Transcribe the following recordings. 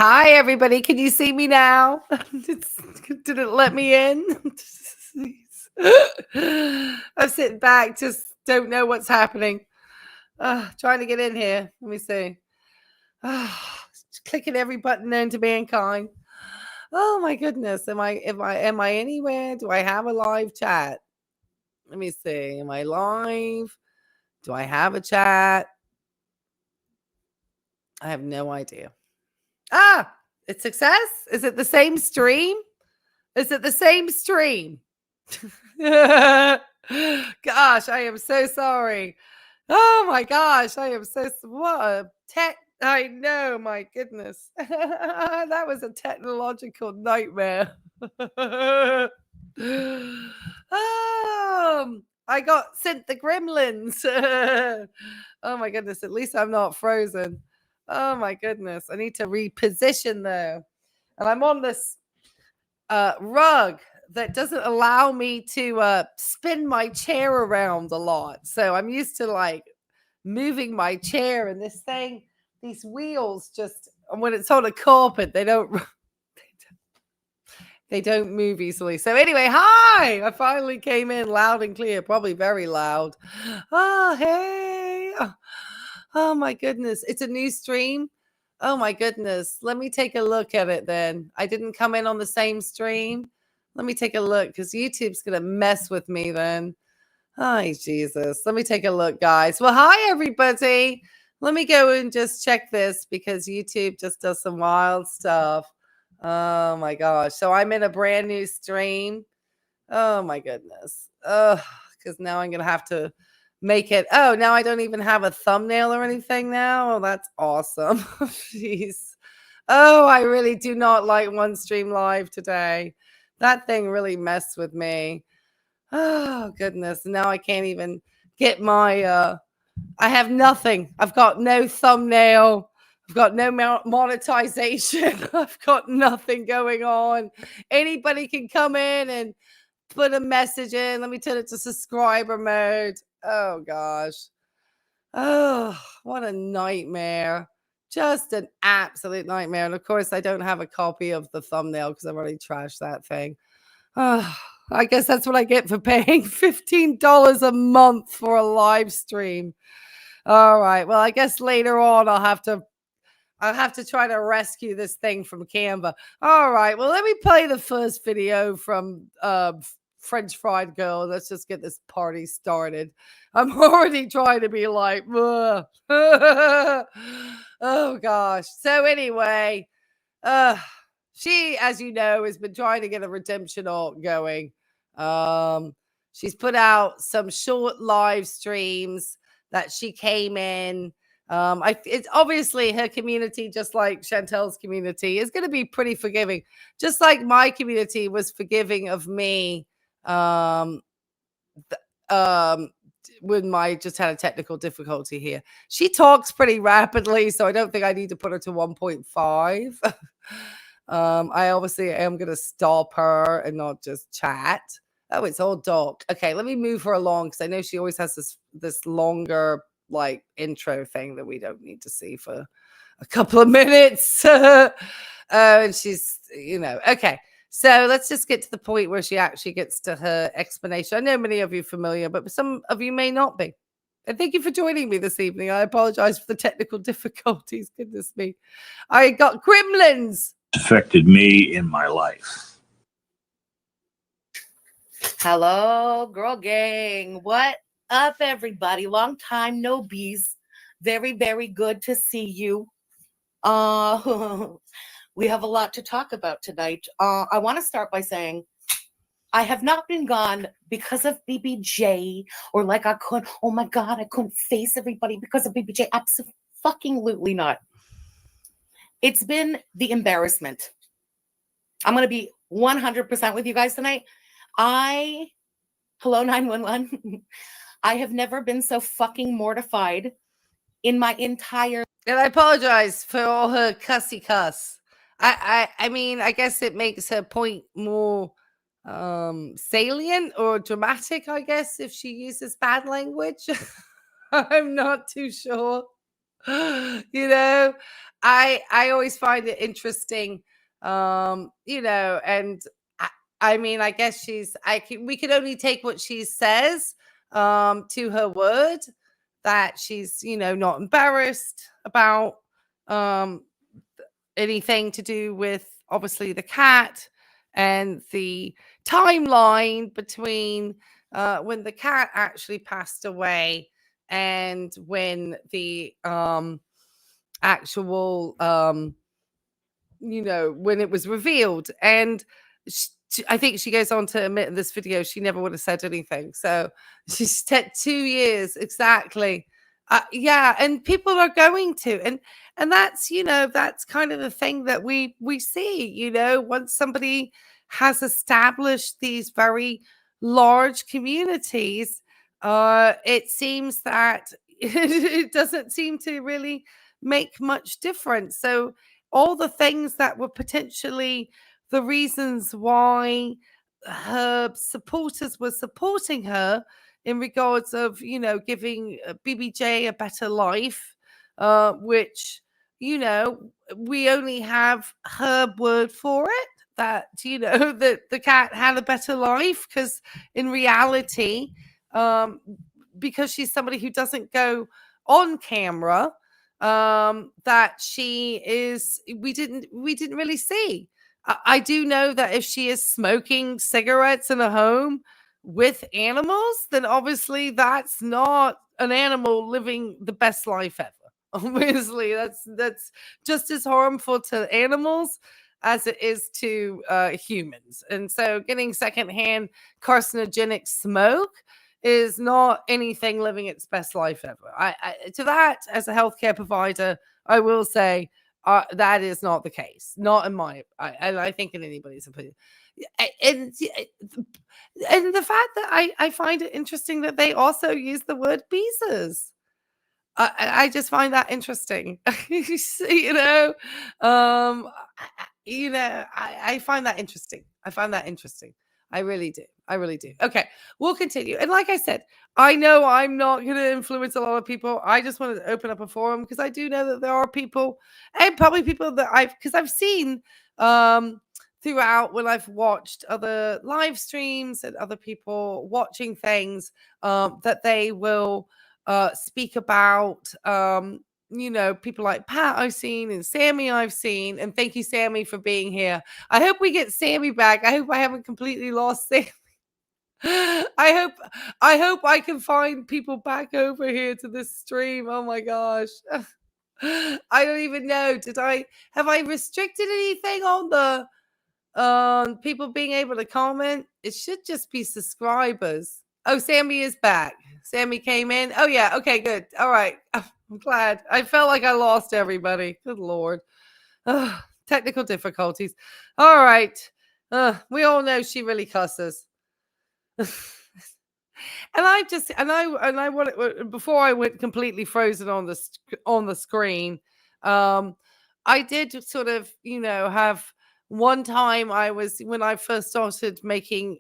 Hi, everybody. Can you see me now? Did it let me in? I'm sitting back, just don't know what's happening. Trying to get in here. Let me see. Clicking every button known to mankind. Oh my goodness. Am I anywhere? Do I have a live chat? Let me see. Am I live? Do I have a chat? I have no idea. It's success? Is it the same stream? Is it the same stream? Gosh, I am so sorry. Oh my gosh, I am so what a tech. I know, my goodness. That was a technological nightmare. I got sent the gremlins. Oh my goodness, at least I'm not frozen. Oh my goodness. I need to reposition though. And I'm on this rug that doesn't allow me to spin my chair around a lot. So I'm used to like moving my chair, and this thing, these wheels just, when it's on a carpet, they don't move easily. So anyway, hi! I finally came in loud and clear, probably very loud. Oh, hey. Oh my goodness. It's a new stream. Oh my goodness. Let me take a look at it then. I didn't come in on the same stream. Let me take a look because YouTube's going to mess with me then. Hi, Jesus. Let me take a look, guys. Well, hi, everybody. Let me go and just check this because YouTube just does some wild stuff. Oh my gosh. So I'm in a brand new stream. Oh my goodness. Because now I'm going to have to make it. Oh, now I don't even have a thumbnail or anything now. Oh, that's awesome. Jeez. Oh, I really do not like One Stream Live today. That thing really messed with me. Oh, goodness. Now I can't even get my, I have nothing. I've got no thumbnail. I've got no monetization. I've got nothing going on. Anybody can come in and put a message in. Let me turn it to subscriber mode. Oh, gosh. Oh, what a nightmare. Just an absolute nightmare. And of course, I don't have a copy of the thumbnail because I've already trashed that thing. Oh, I guess that's what I get for paying $15 a month for a live stream. All right. Well, I guess later on I'll have to try to rescue this thing from Canva. All right. Well, let me play the first video from French Fried Girl. Let's just get this party started. I'm already trying to be like, oh gosh. So anyway, she, as you know, has been trying to get a redemption arc going. She's put out some short live streams that she came in. It's obviously her community, just like Chantel's community, is going to be pretty forgiving, just like my community was forgiving of me. When I just had a technical difficulty here. She talks pretty rapidly, so I don't think I need to put her to 1.5. I obviously am going to stop her and not just chat. Oh, it's all dark. Okay, let me move her along because I know she always has this longer like intro thing that we don't need to see for a couple of minutes. And she's, okay. So let's just get to the point where she actually gets to her explanation. I know many of you are familiar, but some of you may not be. And thank you for joining me this evening. I apologize for the technical difficulties. Goodness me. I got gremlins. Affected me in my life. Hello, girl gang. What up, everybody? Long time no bees. Very, very good to see you. We have a lot to talk about tonight. I want to start by saying I have not been gone because of BBJ or like I couldn't, oh my God, I couldn't face everybody because of BBJ. Absolutely not. It's been the embarrassment. I'm going to be 100% with you guys tonight. Hello 911. I have never been so fucking mortified in my entire. And I apologize for all her cussy cuss. I mean, I guess it makes her point more salient or dramatic, I guess, if she uses bad language. I'm not too sure. You know, I always find it interesting. You know, and I mean, I guess we could only take what she says to her word, that she's, you know, not embarrassed about um anything to do with obviously the cat, and the timeline between when the cat actually passed away and when the actual you know, when it was revealed. And I think she goes on to admit in this video she never would have said anything. So she's 2 years exactly. Yeah, and people are going to, and that's, you know, that's kind of the thing that we see. You know, once somebody has established these very large communities, it seems that it doesn't seem to really make much difference. So all the things that were potentially the reasons why her supporters were supporting her in regards of, you know, giving BBJ a better life, which, you know, we only have her word for it, that, you know, that the cat had a better life, because in reality, um, because she's somebody who doesn't go on camera, that she is, we didn't really see. I do know that if she is smoking cigarettes in a home with animals, then obviously that's not an animal living the best life ever. Obviously, that's just as harmful to animals as it is to humans. And so getting secondhand carcinogenic smoke is not anything living its best life ever. To that, as a healthcare provider, I will say that is not the case. Not in my, and I think in anybody's opinion. And the fact that I find it interesting that they also use the word visas. I just find that interesting. You know, you know, I find that interesting. I find that interesting. I really do. I really do. Okay, we'll continue. And like I said, I know I'm not going to influence a lot of people. I just wanted to open up a forum because I do know that there are people, and probably people that because I've seen throughout when I've watched other live streams and other people watching things, that they will speak about, you know, people like Pat I've seen and Sammy I've seen. And thank you, Sammy, for being here. I hope we get Sammy back. I hope I haven't completely lost Sammy. I hope I can find people back over here to this stream. Oh my gosh. I don't even know. Have I restricted anything on the people being able to comment? It should just be subscribers. Oh, Sammy is back. Sammy came in. Oh yeah, okay, good. All right. I'm glad. I felt like I lost everybody. Good Lord. Technical difficulties. All right. We all know she really cusses. And I want it, before I went completely frozen on the screen. I did sort of, you know, have one time when I first started making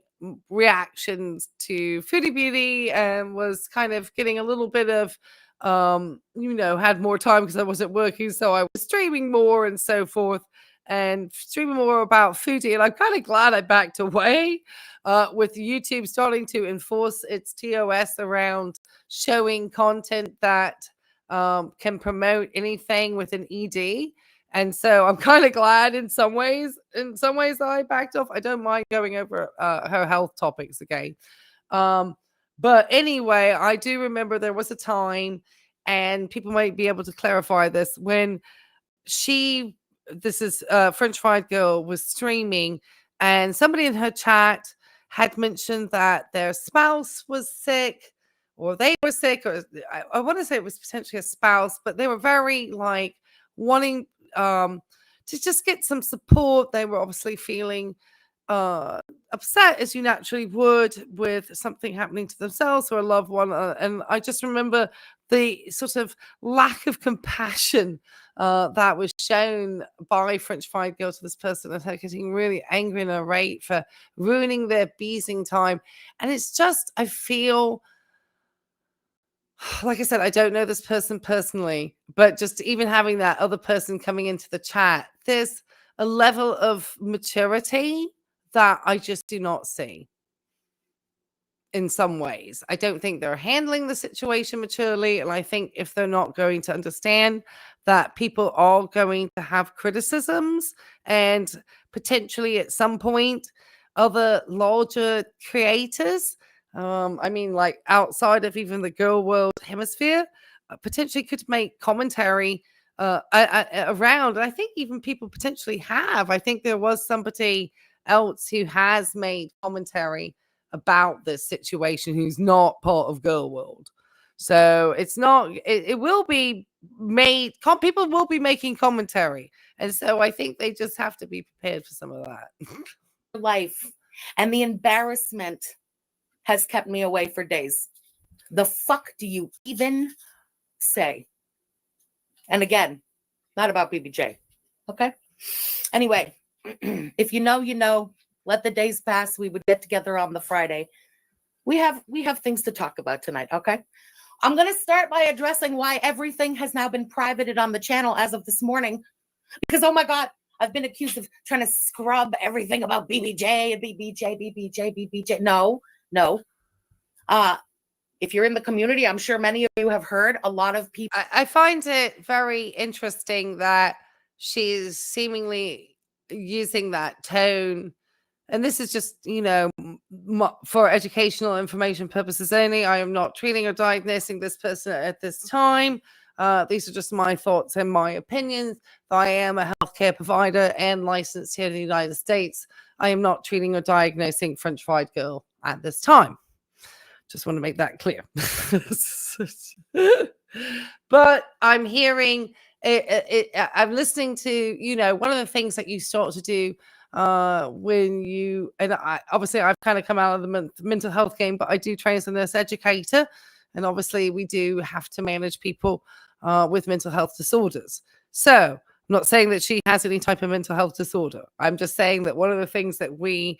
reactions to Foodie Beauty, and was kind of getting a little bit of you know, had more time because I wasn't working, so I was streaming more and so forth, and streaming more about foodie. And I'm kind of glad I backed away with YouTube starting to enforce its TOS around showing content that can promote anything with an ED. And so I'm kind of glad in some ways. In some ways, I backed off. I don't mind going over her health topics again. But anyway, I do remember there was a time, and people might be able to clarify this, when this is French Fried Girl was streaming, and somebody in her chat had mentioned that their spouse was sick, or they were sick, or I want to say it was potentially a spouse, but they were very like wanting to just get some support. They were obviously feeling upset, as you naturally would with something happening to themselves or a loved one. And I just remember the sort of lack of compassion that was shown by French Fried Girl to this person, and her getting really angry and irate for ruining their beezing time. And it's just, I feel like I said, I don't know this person personally, but just even having that other person coming into the chat, there's a level of maturity that I just do not see in some ways. I don't think they're handling the situation maturely. And I think if they're not going to understand that people are going to have criticisms and potentially at some point other larger creators, I mean, like outside of even the girl world hemisphere, potentially could make commentary around. And I think even people potentially have. I think there was somebody else who has made commentary about this situation who's not part of girl world. So it's not, it will be made, people will be making commentary. And so I think they just have to be prepared for some of that. Life and the embarrassment has kept me away for days. The fuck do you even say? And again, not about BBJ. Okay. Anyway, if you know, you know, let the days pass. We would get together on the Friday. We have things to talk about tonight. Okay. I'm going to start by addressing why everything has now been privated on the channel as of this morning. Because, oh my God, I've been accused of trying to scrub everything about BBJ and BBJ. No. If you're in the community, I'm sure many of you have heard a lot of people. I find it very interesting that she's seemingly using that tone. And this is just, you know, for educational information purposes only. I am not treating or diagnosing this person at this time. These are just my thoughts and my opinions. I am a healthcare provider and licensed here in the United States. I am not treating or diagnosing French fried girl at this time. Just want to make that clear. But I'm hearing, I'm listening to, you know, one of the things that you start to do when you, and obviously I've kind of come out of the mental health game, but I do train as a nurse educator. And obviously we do have to manage people with mental health disorders. So I'm not saying that she has any type of mental health disorder. I'm just saying that one of the things that we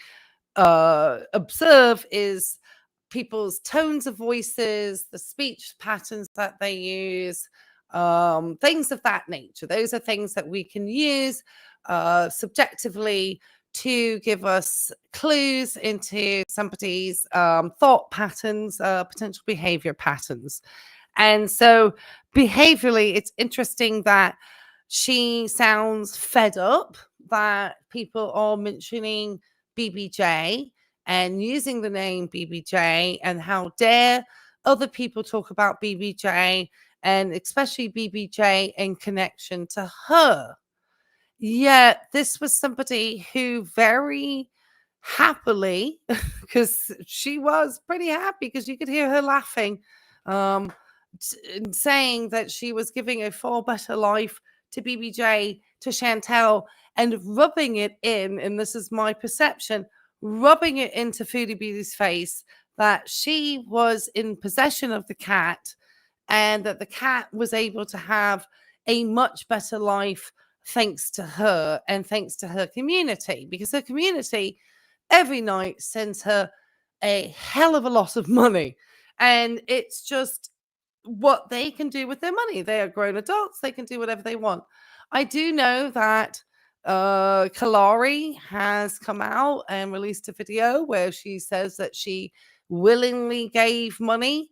observe is people's tones of voices, the speech patterns that they use, things of that nature. Those are things that we can use subjectively to give us clues into somebody's thought patterns, potential behavior patterns. And so behaviorally, it's interesting that she sounds fed up that people are mentioning BBJ and using the name BBJ, and how dare other people talk about BBJ, and especially BBJ in connection to her. Yet this was somebody who very happily, because she was pretty happy because you could hear her laughing, saying that she was giving a far better life to BBJ, to Chantel, and rubbing it in, and this is my perception, rubbing it into Foodie Beauty's face that she was in possession of the cat and that the cat was able to have a much better life thanks to her and thanks to her community, because her community every night sends her a hell of a lot of money. And it's just what they can do with their money. They are grown adults. They can do whatever they want. I do know that Kalari has come out and released a video where she says that she willingly gave money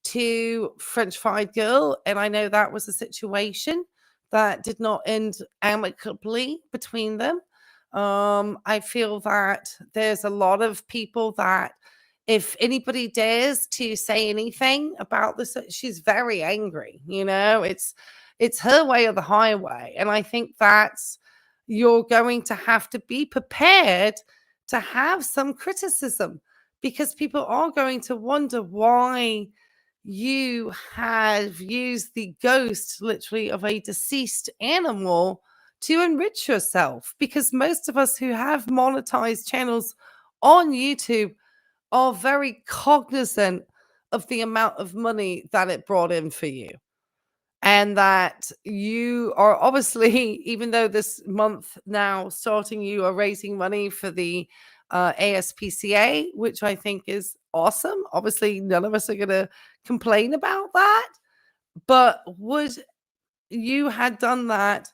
to French Fried Girl, and I know that was a situation that did not end amicably between them. I feel that there's a lot of people that if anybody dares to say anything about this, she's very angry. You know, it's her way or the highway, and I think that's, you're going to have to be prepared to have some criticism, because people are going to wonder why you have used the ghost literally of a deceased animal to enrich yourself. Because most of us who have monetized channels on YouTube are very cognizant of the amount of money that it brought in for you. And that you are obviously, even though this month now starting, you are raising money for the ASPCA, which I think is awesome. Obviously, none of us are going to complain about that. But would you had done that?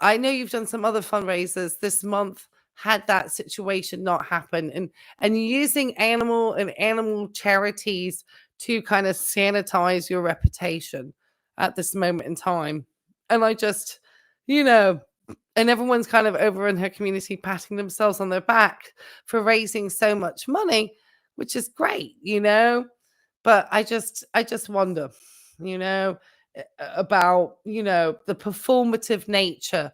I know you've done some other fundraisers this month. Had that situation not happen, and using animal charities to kind of sanitize your reputation at this moment in time. And I just, and everyone's kind of over in her community patting themselves on their back for raising so much money, which is great, but I just wonder, about, the performative nature,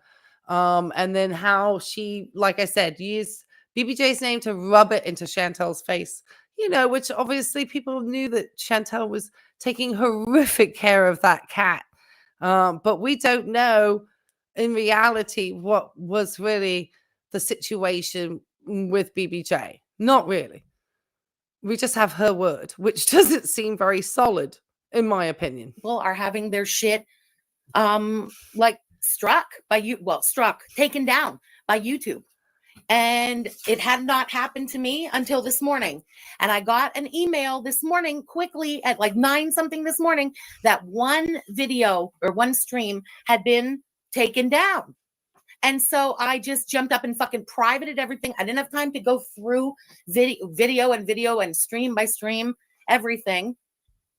and then how she, like I said, used BBJ's name to rub it into Chantel's face, which obviously people knew that Chantel was taking horrific care of that cat. But we don't know in reality what was really the situation with BBJ. Not really. We just have her word, which doesn't seem very solid, in my opinion. People are having their shit taken down by YouTube. And it had not happened to me until this morning. And I got an email this morning quickly at like 9 something this morning that one video or one stream had been taken down. And so I just jumped up and fucking privated everything. I didn't have time to go through video and stream by stream everything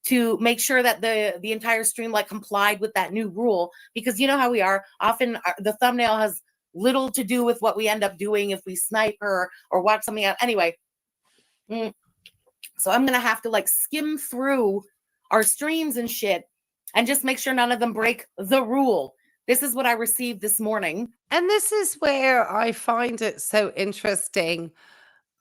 to make sure that the entire stream like complied with that new rule, because you know how we are. Often the thumbnail has little to do with what we end up doing if we snipe her or watch something else. Anyway, so I'm gonna have to like skim through our streams and shit and just make sure none of them break the rule. This is what I received this morning. And this is where I find it so interesting.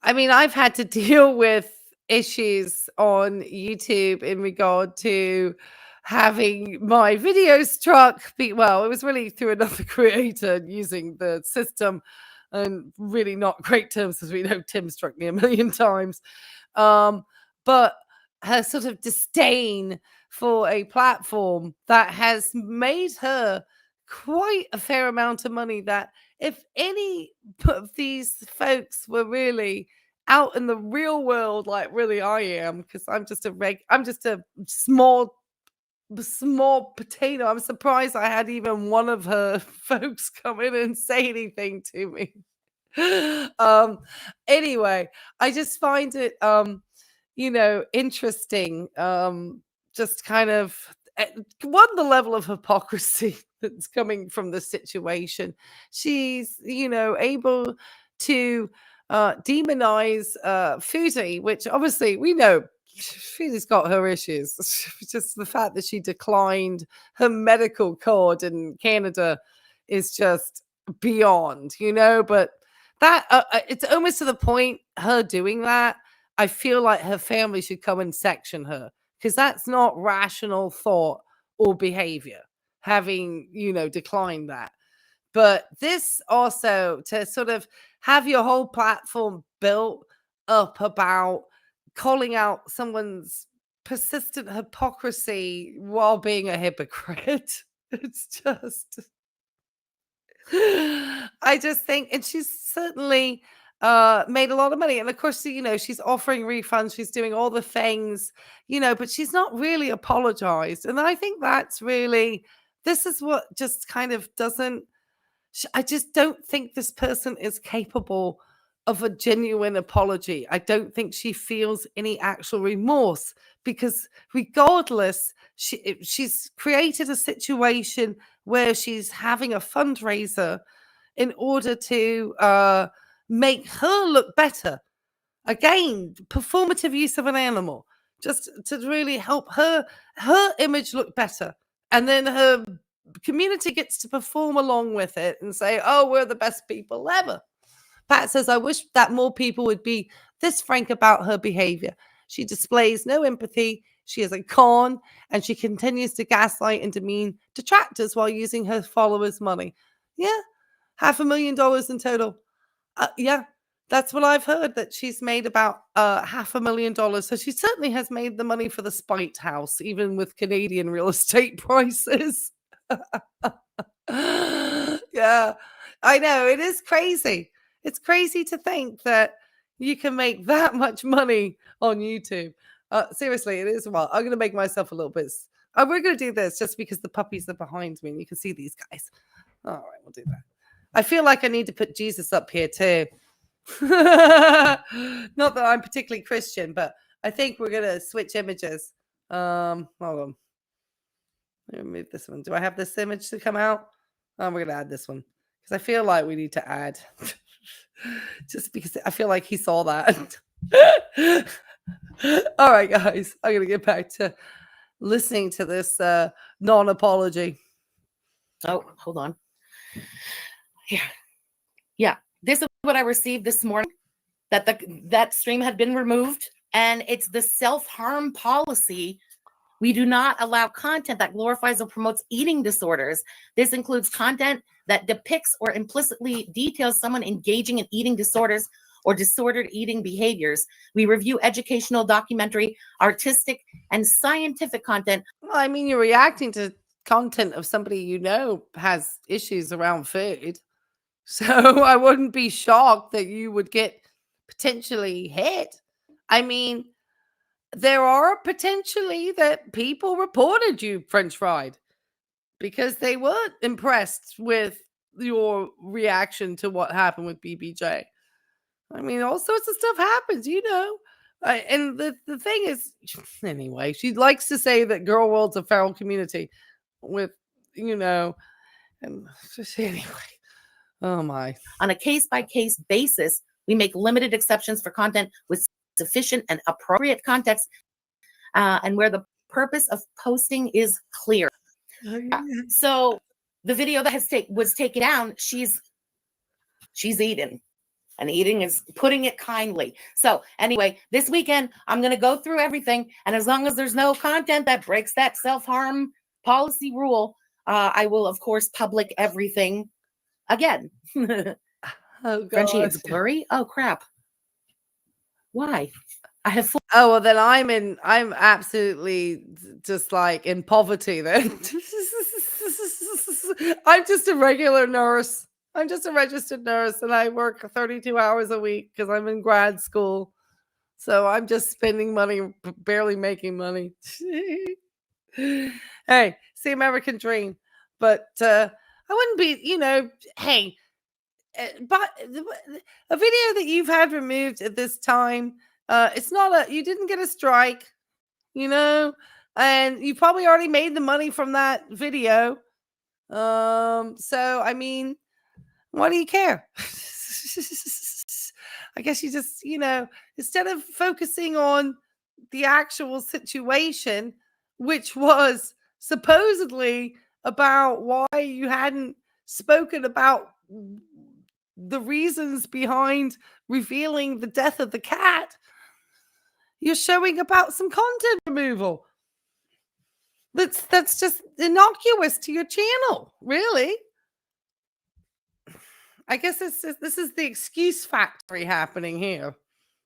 I mean, I've had to deal with issues on YouTube in regard to having my videos struck. It was really through another creator using the system, and really not great terms, as we know Tim struck me a million times. But her sort of disdain for a platform that has made her quite a fair amount of money, that if any of these folks were really out in the real world, like really I am, because I'm just a small potato. I'm surprised I had even one of her folks come in and say anything to me. Anyway, I just find it interesting, just kind of the level of hypocrisy that's coming from the situation. She's able to demonize Foodie, which obviously we know Foodie's got her issues. Just the fact that she declined her medical card in Canada is just beyond, but that it's almost to the point, her doing that, I feel like her family should come and section her, because that's not rational thought or behavior, having, declined that. But this also, to sort of have your whole platform built up about calling out someone's persistent hypocrisy while being a hypocrite. It's just, I just think, and she's certainly made a lot of money. And of course, she's offering refunds, she's doing all the things, but she's not really apologized. And I think that's really, this is what just kind of doesn't, I just don't think this person is capable of a genuine apology. I don't think she feels any actual remorse, because regardless, she's created a situation where she's having a fundraiser in order to make her look better. Again, performative use of an animal, just to really help her image look better. And then her community gets to perform along with it and say, oh, we're the best people ever. Pat says, I wish that more people would be this frank about her behavior. She displays no empathy. She is a con, and she continues to gaslight and demean detractors while using her followers' money. Yeah, $500,000 in total. Yeah, that's what I've heard, that she's made about $500,000. So she certainly has made the money for the Spite House, even with Canadian real estate prices. Yeah, I know. It is crazy. It's crazy to think that, you can make that much money on YouTube. Seriously, it is wild. I'm going to make myself a little bit. We're going to do this just because the puppies are behind me and you can see these guys. All right, we'll do that. I feel like I need to put Jesus up here too. Not that I'm particularly Christian, but I think we're going to switch images. Hold on. Let me move this one. Do I have this image to come out? Oh, we're going to add this one because I feel like we need to add just because I feel like he saw that. All right, guys, I'm going to get back to listening to this non-apology. Oh, hold on. Yeah. This is what I received this morning, that stream had been removed, and it's the self-harm policy. We do not allow content that glorifies or promotes eating disorders. This includes content that depicts or implicitly details someone engaging in eating disorders or disordered eating behaviors. We review educational, documentary, artistic, and scientific content. Well, I mean, you're reacting to content of somebody you know has issues around food. So I wouldn't be shocked that you would get potentially hit. I mean, there are potentially that people reported you French fried because they weren't impressed with your reaction to what happened with BBJ. I mean, all sorts of stuff happens, you know. And the thing is, anyway, she likes to say that girl world's a feral community with, you know, and just anyway. Oh my. On a case-by-case basis, we make limited exceptions for content with sufficient and appropriate context, and where the purpose of posting is clear. So the video that was taken down, she's eating. And eating is putting it kindly. So anyway, this weekend, I'm going to go through everything. And as long as there's no content that breaks that self-harm policy rule, I will, of course, public everything again. Oh, Frenchie, it's blurry. Oh, crap. Why? I have full. Oh, well, then I'm absolutely just like in poverty then. I'm just a regular nurse. I'm just a registered nurse and I work 32 hours a week because I'm in grad school. So I'm just spending money, barely making money. Hey, it's the American dream. But I wouldn't be, you know, hey, but a video that you've had removed at this time, it's not you didn't get a strike, you know, and you probably already made the money from that video. So I mean, why do you care? I guess you just, you know, instead of focusing on the actual situation, which was supposedly about why you hadn't spoken about the reasons behind revealing the death of the cat, you're showing about some content removal. That's just innocuous to your channel, really. I guess this is the excuse factory happening here.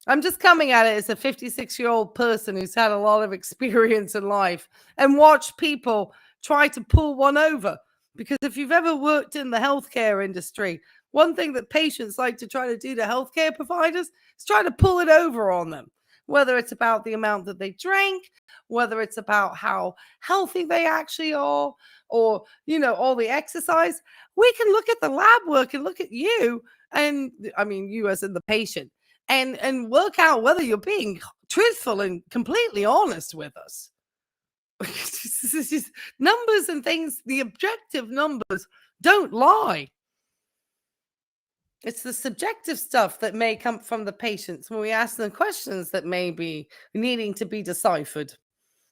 I'm just coming at it as a 56-year-old person who's had a lot of experience in life and watched people try to pull one over. Because if you've ever worked in the healthcare industry, one thing that patients like to try to do to healthcare providers is try to pull it over on them. Whether it's about the amount that they drink, whether it's about how healthy they actually are, or, you know, all the exercise. We can look at the lab work and look at you, and I mean you as in the patient, and work out whether you're being truthful and completely honest with us. Numbers and things, the objective numbers don't lie. It's the subjective stuff that may come from the patients when we ask them questions that may be needing to be deciphered.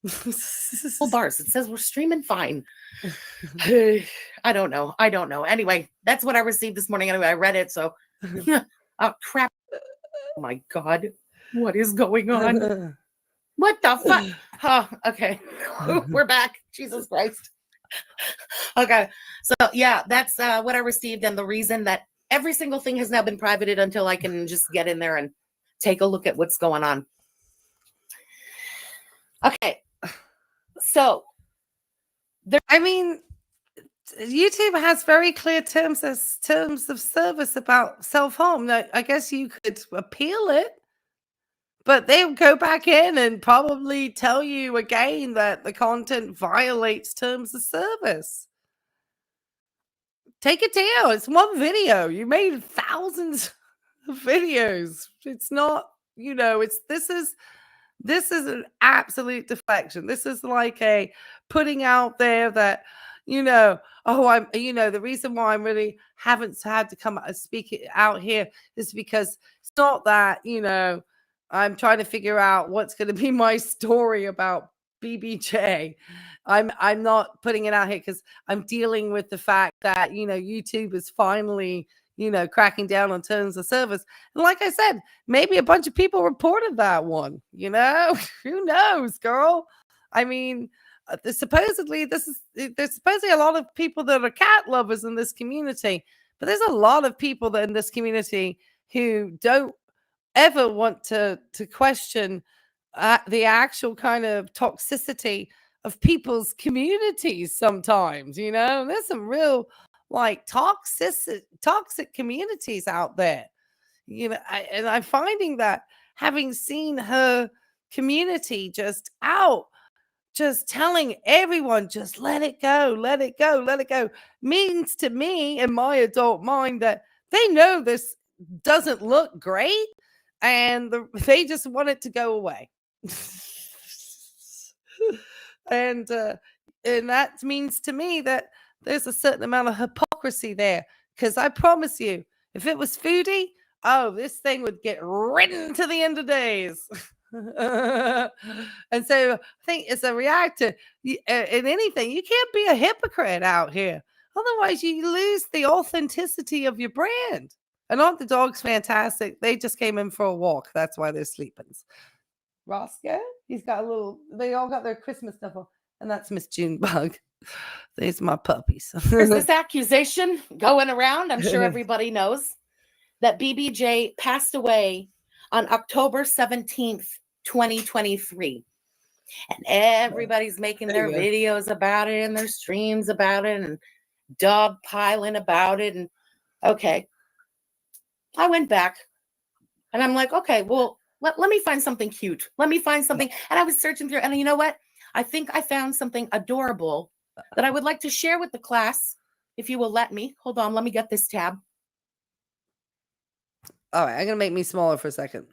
Full bars. It says we're streaming fine. I don't know. Anyway, that's what I received this morning. Anyway, I read it. So, oh crap! Oh my God, what is going on? What the fuck? Oh, okay, we're back. Jesus Christ. Okay, so yeah, that's what I received, and the reason that every single thing has now been privated until I can just get in there and take a look at what's going on. Okay. So, I mean, YouTube has very clear terms of service about self-harm. Now, I guess you could appeal it, but they'll go back in and probably tell you again that the content violates terms of service. Take it down. It's one video. You made thousands of videos. It's not, this is an absolute deflection. This is like a putting out there that, the reason why I'm really haven't had to come and speak it out here is because it's not that, I'm trying to figure out what's going to be my story about BBJ. I'm not putting it out here because I'm dealing with the fact that, YouTube is finally, cracking down on terms of service. And like I said, maybe a bunch of people reported that one, who knows, girl? I mean, there's supposedly a lot of people that are cat lovers in this community, but there's a lot of people that in this community who don't ever want to question the actual kind of toxicity of people's communities sometimes, there's some real like toxic communities out there, and I'm finding that having seen her community just telling everyone, just let it go, let it go, let it go, means to me in my adult mind that they know this doesn't look great and they just want it to go away. And that means to me that there's a certain amount of hypocrisy there, because I promise you, if it was foodie, this thing would get ridden to the end of days. And so I think as a reactor in anything, you can't be a hypocrite out here. Otherwise, you lose the authenticity of your brand. And aren't the dogs fantastic? They just came in for a walk. That's why they're sleeping. Roscoe, they all got their Christmas stuff on. And that's Miss Junebug. These are my puppies. There's this accusation going around. I'm sure everybody knows that BBJ passed away on October 17th, 2023. And everybody's making their videos about it and their streams about it and dog piling about it. And okay, I went back and I'm like, okay, well, let me find something cute. Let me find something. And I was searching through, and you know what? I think I found something adorable that I would like to share with the class, if you will let me. Hold on, let me get this tab. All right, I'm going to make me smaller for a second.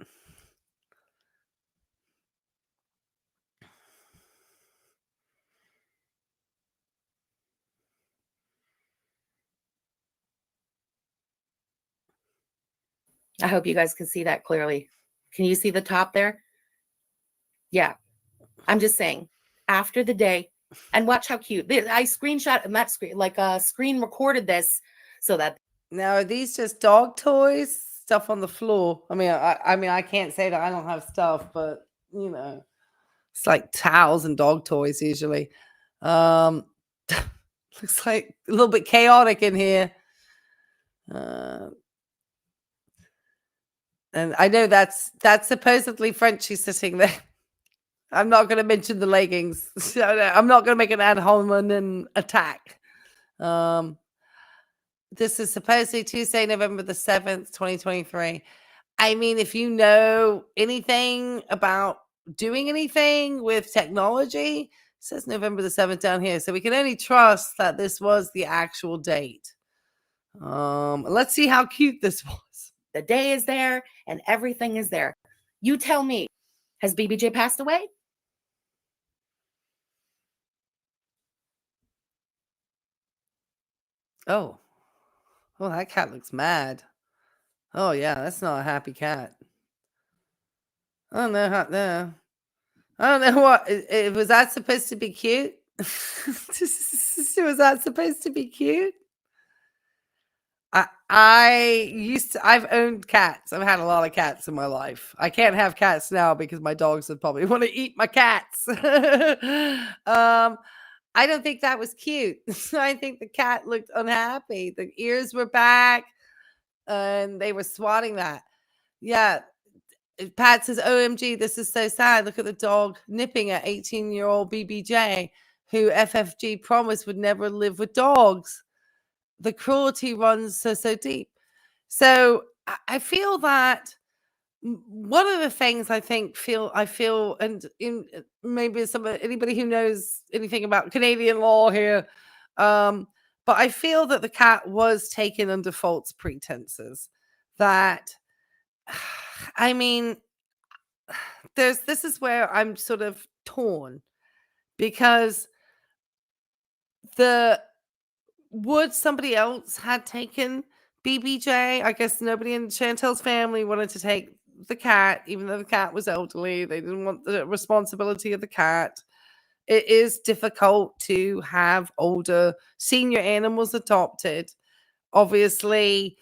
I hope you guys can see that clearly. Can you see the top there? Yeah. I'm just saying, after the day, and watch how cute. I screenshot and that screen, like screen recorded this so that. Now, are these just dog toys? Stuff on the floor? I mean, I can't say that I don't have stuff, but it's like towels and dog toys usually. Looks like a little bit chaotic in here. And I know that's supposedly Frenchie sitting there. I'm not going to mention the leggings. I'm not going to make an ad hominem attack. This is supposedly Tuesday, November the 7th, 2023. I mean, if you know anything about doing anything with technology, it says November the 7th down here. So we can only trust that this was the actual date. Let's see how cute this was. The day is there and everything is there. You tell me, has BBJ passed away? Oh, that cat looks mad. Oh yeah, that's not a happy cat. I don't know how. No, I don't know what. Was that supposed to be cute? Was that supposed to be cute? I've owned cats. I've had a lot of cats in my life. I can't have cats now because my dogs would probably want to eat my cats. I don't think that was cute. I think the cat looked unhappy. The ears were back and they were swatting that. Yeah. Pat says, OMG, this is so sad. Look at the dog nipping at 18-year-old BBJ, who FFG promised would never live with dogs. The cruelty runs so deep. So I feel that one of the things I feel, and in maybe anybody who knows anything about Canadian law here, but I feel that the cat was taken under false pretenses. That, I mean, this is where I'm sort of torn, because would somebody else had taken BBJ? I guess nobody in Chantel's family wanted to take the cat, even though the cat was elderly. They didn't want the responsibility of the cat. It is difficult to have older senior animals adopted. Obviously,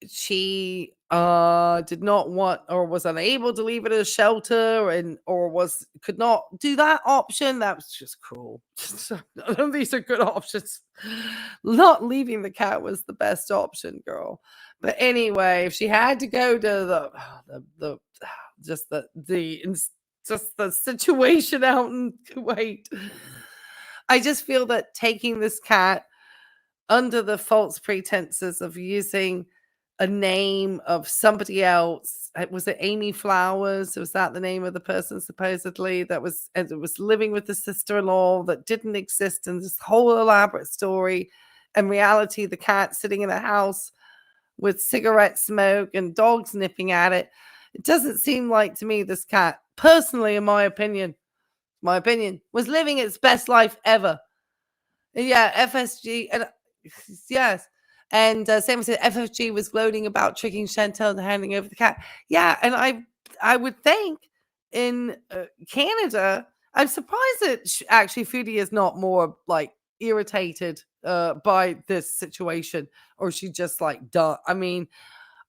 she did not want or was unable to leave it at a shelter, or could not do that option. That was just cruel. None of these are good options. Not leaving the cat was the best option, girl. But anyway, if she had to go to the situation out in Kuwait, I just feel that taking this cat under the false pretenses of using a name of somebody else. Was it Amy Flowers? Was that the name of the person supposedly that was living with the sister-in-law that didn't exist in this whole elaborate story? In reality, the cat sitting in a house with cigarette smoke and dogs nipping at it. It doesn't seem like to me this cat, personally, in my opinion, was living its best life ever. And yeah, FSG, and yes. And Sam said FFG was gloating about tricking Chantel into handing over the cat. Yeah, and I would think in Canada, I'm surprised that actually Foodie is not more like irritated by this situation, or she just like done. I mean,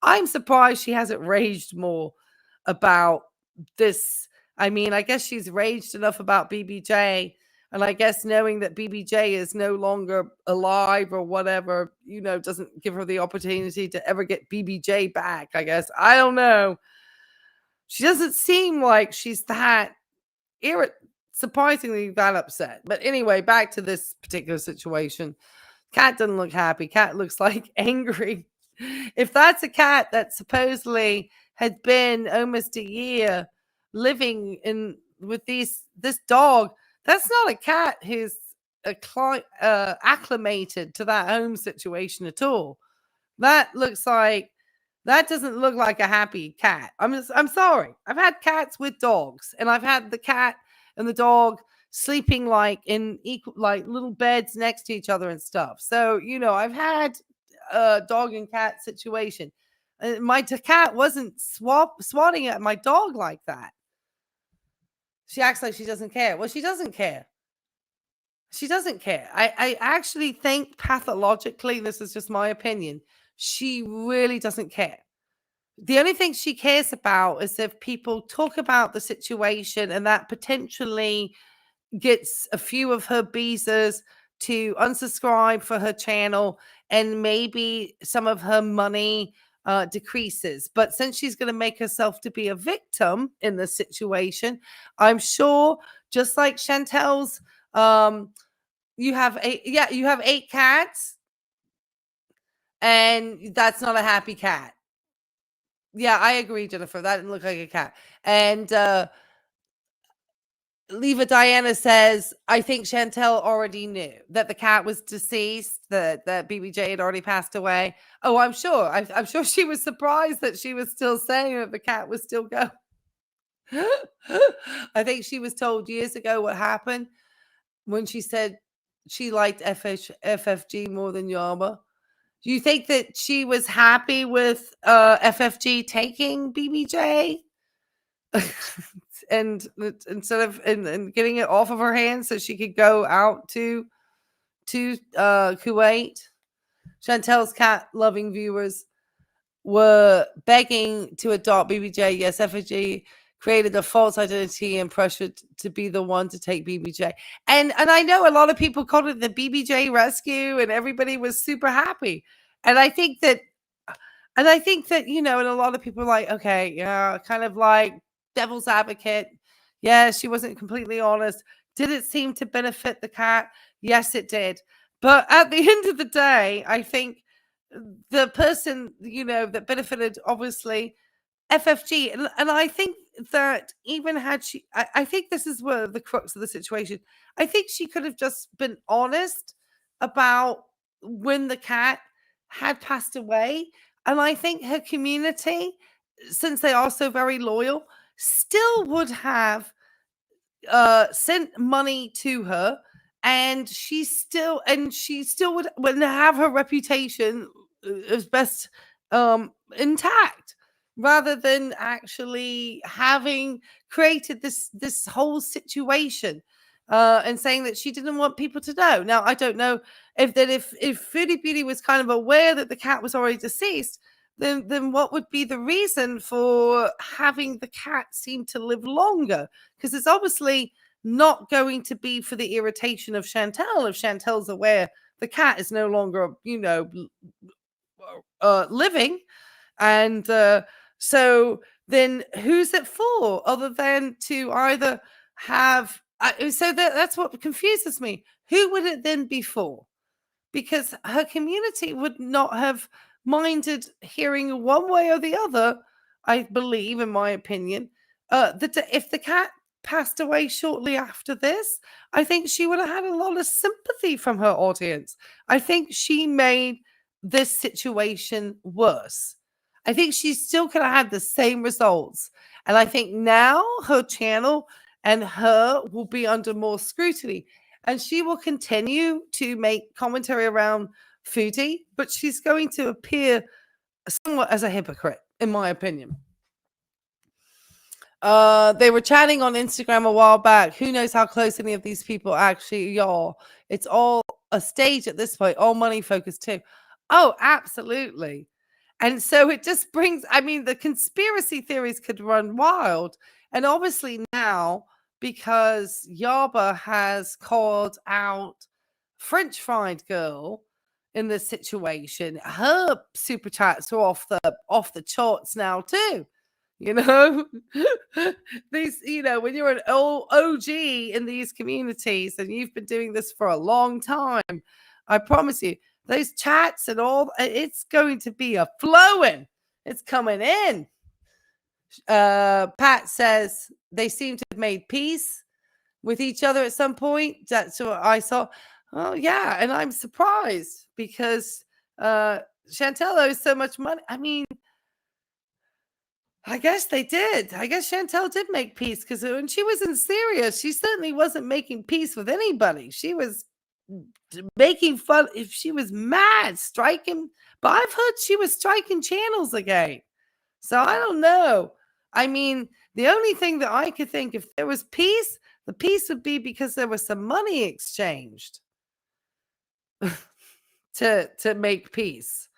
I'm surprised she hasn't raged more about this. I mean, I guess she's raged enough about BBJ. And I guess knowing that BBJ is no longer alive or whatever, doesn't give her the opportunity to ever get BBJ back, I guess. I don't know. She doesn't seem like she's that surprisingly that upset. But anyway, back to this particular situation. Cat doesn't look happy. Cat looks like angry. If that's a cat that supposedly had been almost a year living with this dog, that's not a cat who's acclimated to that home situation at all. That doesn't look like a happy cat. I'm sorry. I've had cats with dogs, and I've had the cat and the dog sleeping like in equal, like little beds next to each other and stuff. So, I've had a dog and cat situation. My cat wasn't swatting at my dog like that. She acts like she doesn't care. Well, she doesn't care. She doesn't care. I actually think pathologically, this is just my opinion, she really doesn't care. The only thing she cares about is if people talk about the situation, and that potentially gets a few of her beezers to unsubscribe for her channel, and maybe some of her money decreases. But since she's going to make herself to be a victim in this situation, I'm sure, just like Chantel's, you have 8 cats, and that's not a happy cat. Yeah, I agree, Jennifer. That didn't look like a cat. And Leva Diana says, I think Chantel already knew that the cat was deceased, that BBJ had already passed away. Oh, I'm sure. I'm sure she was surprised that she was still saying that the cat was still going. I think she was told years ago what happened when she said she liked FFG more than Yama. Do you think that she was happy with FFG taking BBJ? And instead of and getting it off of her hands so she could go out to Kuwait. Chantel's cat loving viewers were begging to adopt BBJ. Yes, FFG created a false identity and pressured to be the one to take BBJ. And I know a lot of people called it the BBJ rescue, and everybody was super happy. And I think that and a lot of people are like, okay, yeah, kind of like devil's advocate. Yeah, she wasn't completely honest. Did it seem to benefit the cat? Yes, it did. But at the end of the day, I think the person, that benefited, obviously, FFG. And I think that even had she, I think this is where the crux of the situation. I think she could have just been honest about when the cat had passed away. And I think her community, since they are so very loyal, still would have sent money to her, and she still would have her reputation as best intact, rather than actually having created this whole situation, and saying that she didn't want people to know. Now, I don't know if Foodie Beauty was kind of aware that the cat was already deceased, then what would be the reason for having the cat seem to live longer? Because it's obviously not going to be for the irritation of Chantel. If Chantel's aware the cat is no longer, living, and so then who's it for, other than to either have? That's what confuses me. Who would it then be for? Because her community would not have minded hearing one way or the other, I believe, in my opinion, that if the cat passed away shortly after this, I think she would have had a lot of sympathy from her audience. I think she made this situation worse. I think she still could have had the same results. And I think now her channel and her will be under more scrutiny. And she will continue to make commentary around Foodie, but she's going to appear somewhat as a hypocrite, in my opinion. They were chatting on Instagram a while back. Who knows how close any of these people actually are? It's all a stage at this point, all money focused too. Oh, absolutely. And so it just brings, the conspiracy theories could run wild. And obviously now, because Yaba has called out French fried girl in this situation, her super chats are off the charts now too. These, when you're an OG in these communities and you've been doing this for a long time, I promise you, those chats and all, it's going to be a flowing. It's coming in. Pat says they seem to have made peace with each other at some point. That's what I saw. Oh, yeah. And I'm surprised because Chantel owes so much money. I guess they did. I guess Chantel did make peace, because when she was in Syria, she certainly wasn't making peace with anybody. She was making fun. If she was mad, striking, but I've heard she was striking channels again. So I don't know. The only thing that I could think, if there was peace, the peace would be because there was some money exchanged to make peace.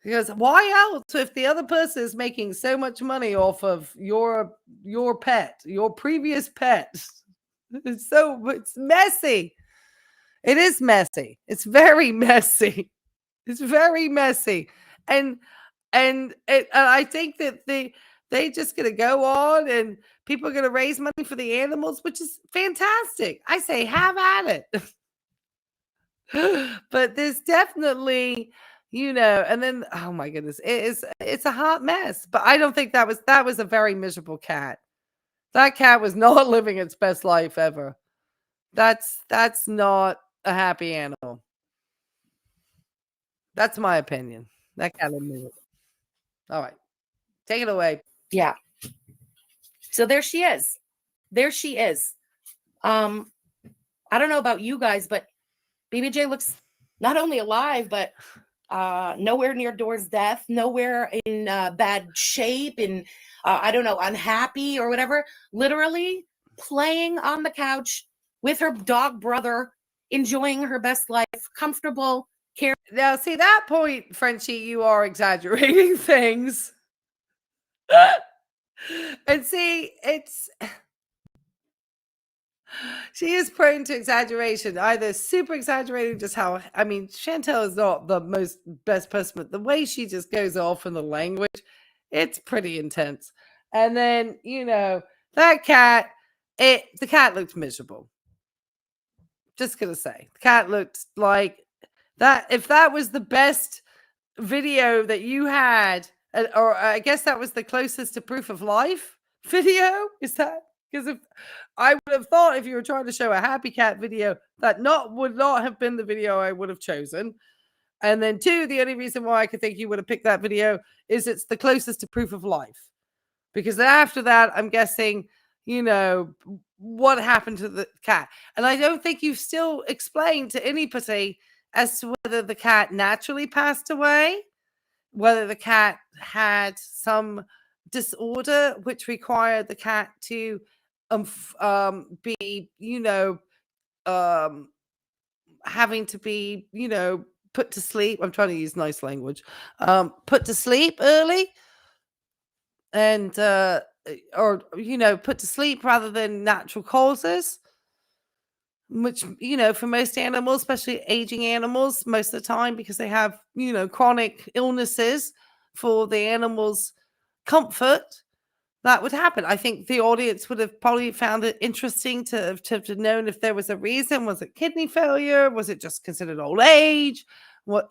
Because why else, if the other person is making so much money off of your pet, your previous pet? It's messy. It is messy. It's very messy. It's very messy. And I think that they just going to go on, and people are going to raise money for the animals, which is fantastic. I say have at it. But there's definitely, and then, oh my goodness, it's a hot mess. But I don't think that was a very miserable cat. That cat was not living its best life ever. That's not a happy animal. That's my opinion. That cat admitted it. All right, take it away. Yeah. So there she is. I don't know about you guys, but BBJ looks not only alive, but nowhere near Door's death, nowhere in bad shape, and I don't know, unhappy or whatever. Literally playing on the couch with her dog brother, enjoying her best life, comfortable. Now, see that point, Frenchie, you are exaggerating things. And see, she is prone to exaggeration, either super exaggerating, just how, Chantel is not the best person, but the way she just goes off in the language, it's pretty intense. And then, that cat, the cat looked miserable. Just gonna say, the cat looked like that. If that was the best video that you had, or I guess that was the closest to proof of life video, is that? Because if I would have thought, if you were trying to show a happy cat video, that would not have been the video I would have chosen. And then 2, the only reason why I could think you would have picked that video is it's the closest to proof of life. Because after that, I'm guessing, what happened to the cat. And I don't think you've still explained to anybody as to whether the cat naturally passed away, whether the cat had some disorder which required the cat to be, having to be, put to sleep. I'm trying to use nice language. Put to sleep early and or put to sleep rather than natural causes, which for most animals, especially aging animals, most of the time, because they have chronic illnesses, for the animals' comfort, that would happen. I think the audience would have probably found it interesting to have known if there was a reason. Was it kidney failure? Was it just considered old age? What,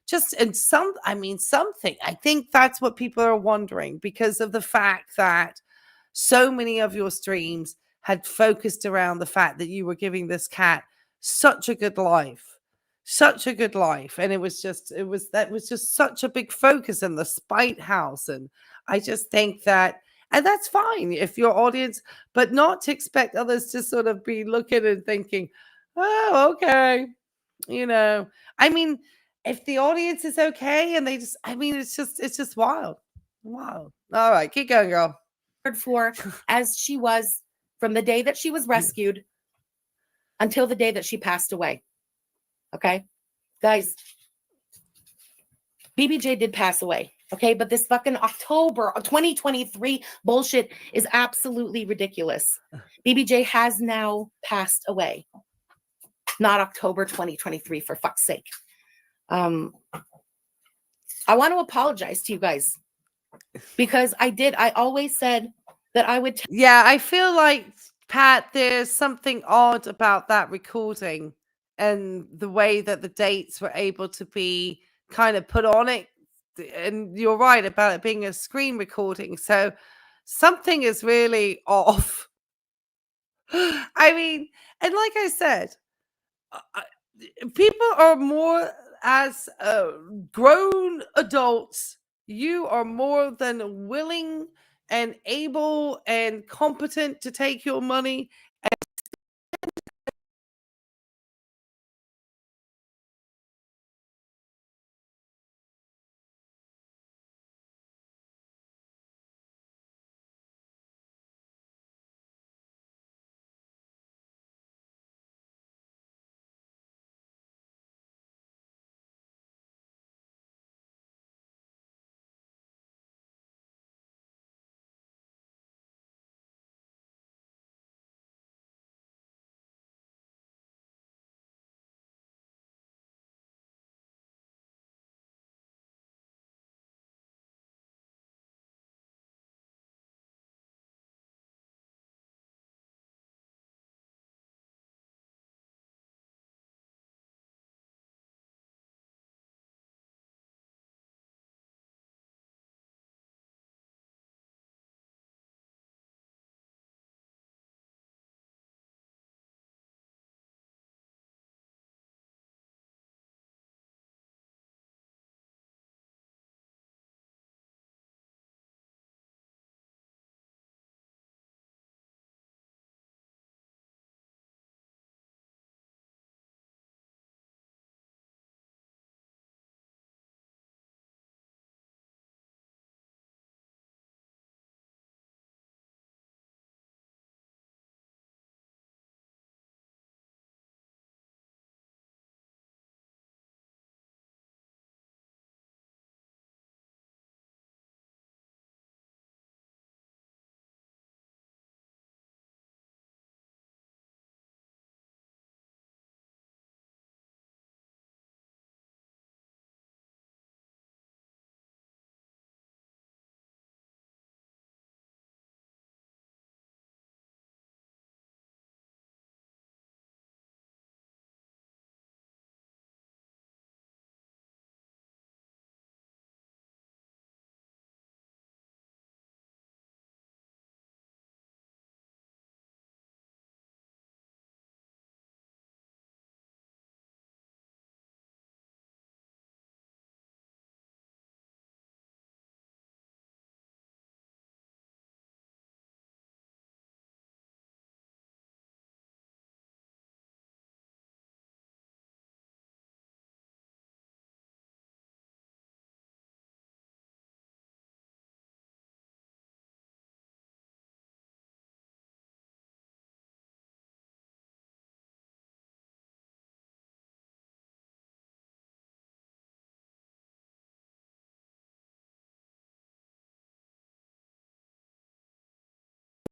just in something. I think that's what people are wondering, because of the fact that so many of your streams had focused around the fact that you were giving this cat such a good life. And that was just such a big focus in the spite house. And I just think that, and that's fine if your audience, but not to expect others to sort of be looking and thinking, oh, okay. If the audience is okay and they just, it's just wild. All right, keep going, girl. For as she was from the day that she was rescued until the day that she passed away. Okay, guys, BBJ did pass away. Okay, but this fucking October of 2023 bullshit is absolutely ridiculous. BBJ has now passed away. Not October 2023, for fuck's sake. I want to apologize to you guys, because I always said that I would. Yeah, I feel like, Pat, there's something odd about that recording and the way that the dates were able to be kind of put on it. And you're right about it being a screen recording. So something is really off. And like I said, people are more, as grown adults, you are more than willing and able and competent to take your money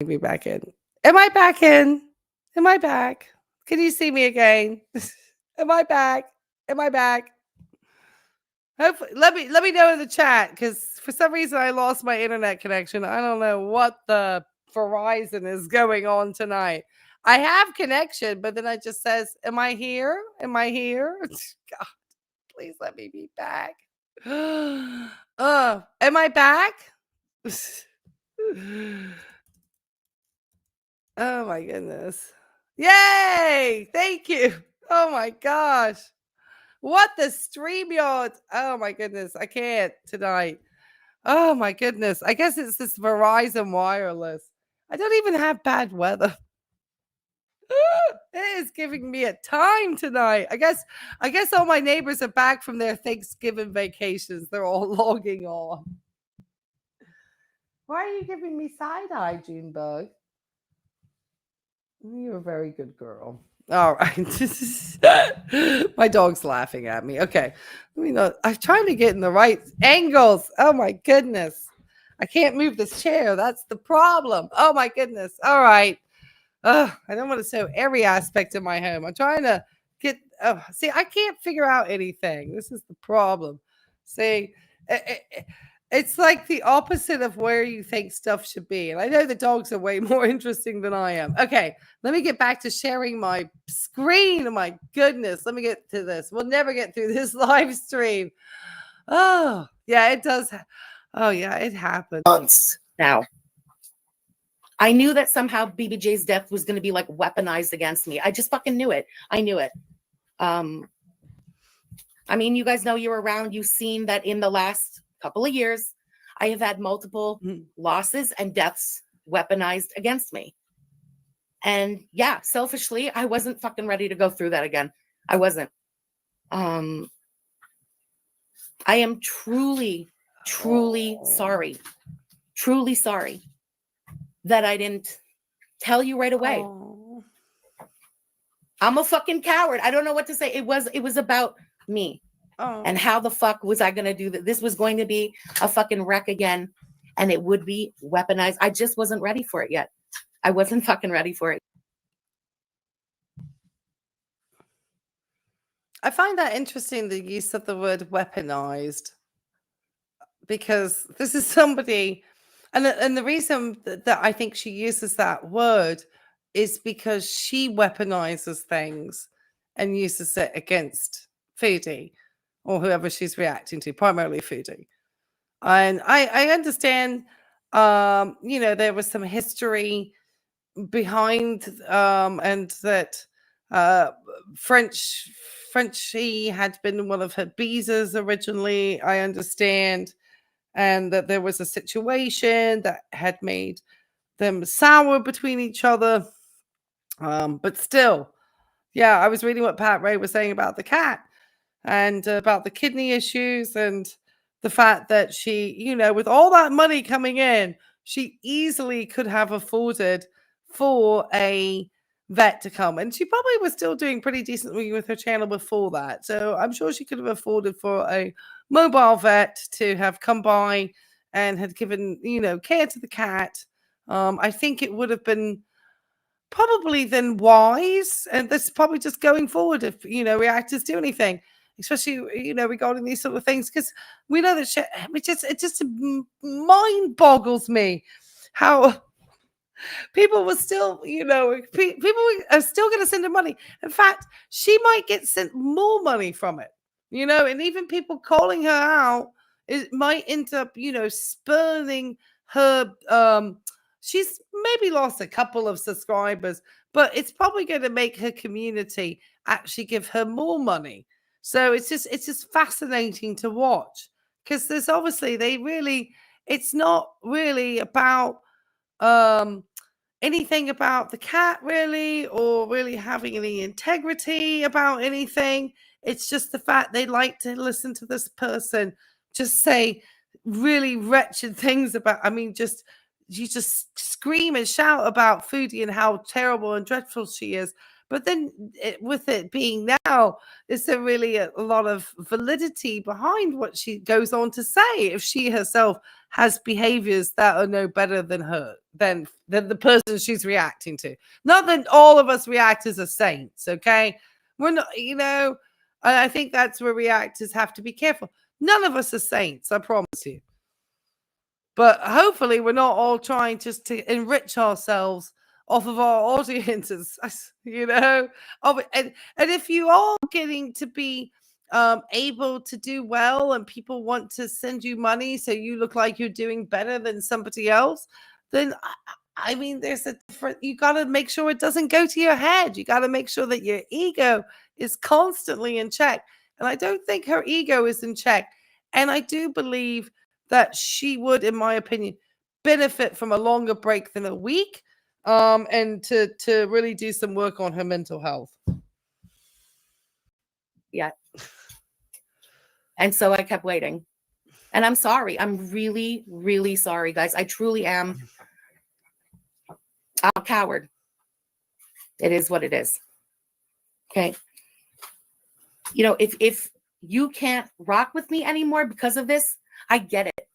Be back in. Am I back in? Am I back? Can you see me again? Am I back? Am I back? Hopefully, let me know in the chat, because for some reason I lost my internet connection. I don't know what the Verizon is going on tonight. I have connection, but then it just says, "Am I here? Am I here?" God, please let me be back. Am I back? Oh my goodness. Yay! Thank you. Oh my gosh. What the StreamYard? Oh my goodness. I can't tonight. Oh my goodness. I guess it's this Verizon wireless. I don't even have bad weather. It is giving me a time tonight. I guess all my neighbors are back from their Thanksgiving vacations. They're all logging on. Why are you giving me side eye, Junebug? You're a very good girl. All right. My dog's laughing at me. Okay. I'm trying to get in the right angles. Oh my goodness. I can't move this chair. That's the problem. Oh my goodness. All right. I don't want to show every aspect of my home. I'm trying to get. See, I can't figure out anything. This is the problem. See, it's like the opposite of where you think stuff should be. And I know the dogs are way more interesting than I am. Okay, let me get back to sharing my screen. Oh my goodness. Let me get to this. We'll never get through this live stream. Oh, yeah, it does. Oh, yeah, it happened. Months now. I knew that somehow BBJ's death was going to be like weaponized against me. I just fucking knew it. I knew it. I mean, you guys know you're around. You've seen that in the last couple of years, I have had multiple losses and deaths weaponized against me. And yeah, selfishly, I wasn't fucking ready to go through that again. I wasn't. I am truly sorry. Truly sorry that I didn't tell you right away. I'm a fucking coward. I don't know what to say. It was about me. And how the fuck was I going to do that? This was going to be a fucking wreck again, and it would be weaponized. I just wasn't ready for it yet. I wasn't fucking ready for it. I find that interesting, the use of the word weaponized, because this is somebody, and the reason that I think she uses that word is because she weaponizes things and uses it against Foodie or whoever she's reacting to, primarily Foodie. And I understand, there was some history behind, and that Frenchie had been one of her beezers originally, I understand, and that there was a situation that had made them sour between each other. But still, yeah, I was reading what Pat Ray was saying about the cat and about the kidney issues and the fact that she, with all that money coming in, she easily could have afforded for a vet to come. And she probably was still doing pretty decently with her channel before that. So I'm sure she could have afforded for a mobile vet to have come by and had given, care to the cat. I think it would have been probably then wise, and this is probably just going forward if reactors do anything, especially regarding these sort of things, because we know that it just mind boggles me how people will still people are still going to send her money. In fact, she might get sent more money from it, and even people calling her out, it might end up spurning her. She's maybe lost a couple of subscribers, but it's probably going to make her community actually give her more money. So it's just fascinating to watch, because there's obviously it's not really about anything about the cat really, or really having any integrity about anything. It's just the fact they like to listen to this person just say really wretched things about, you just scream and shout about Foodie and how terrible and dreadful she is. But then with it being now, is there really a lot of validity behind what she goes on to say if she herself has behaviors that are no better than her, than the person she's reacting to? Not that all of us reactors are saints, okay? We're not, and I think that's where reactors have to be careful. None of us are saints, I promise you. But hopefully we're not all trying just to enrich ourselves off of our audiences, and if you are getting to be able to do well and people want to send you money so you look like you're doing better than somebody else, then I mean, there's a different, you got to make sure it doesn't go to your head. You got to make sure that your ego is constantly in check. And I don't think her ego is in check. And I do believe that she would, in my opinion, benefit from a longer break than a week, and to really do some work on her mental health. Yeah. And so I kept waiting. And I'm sorry. I'm really, really sorry, guys. I truly am. I'm a coward. It is what it is. Okay. If you can't rock with me anymore because of this, I get it.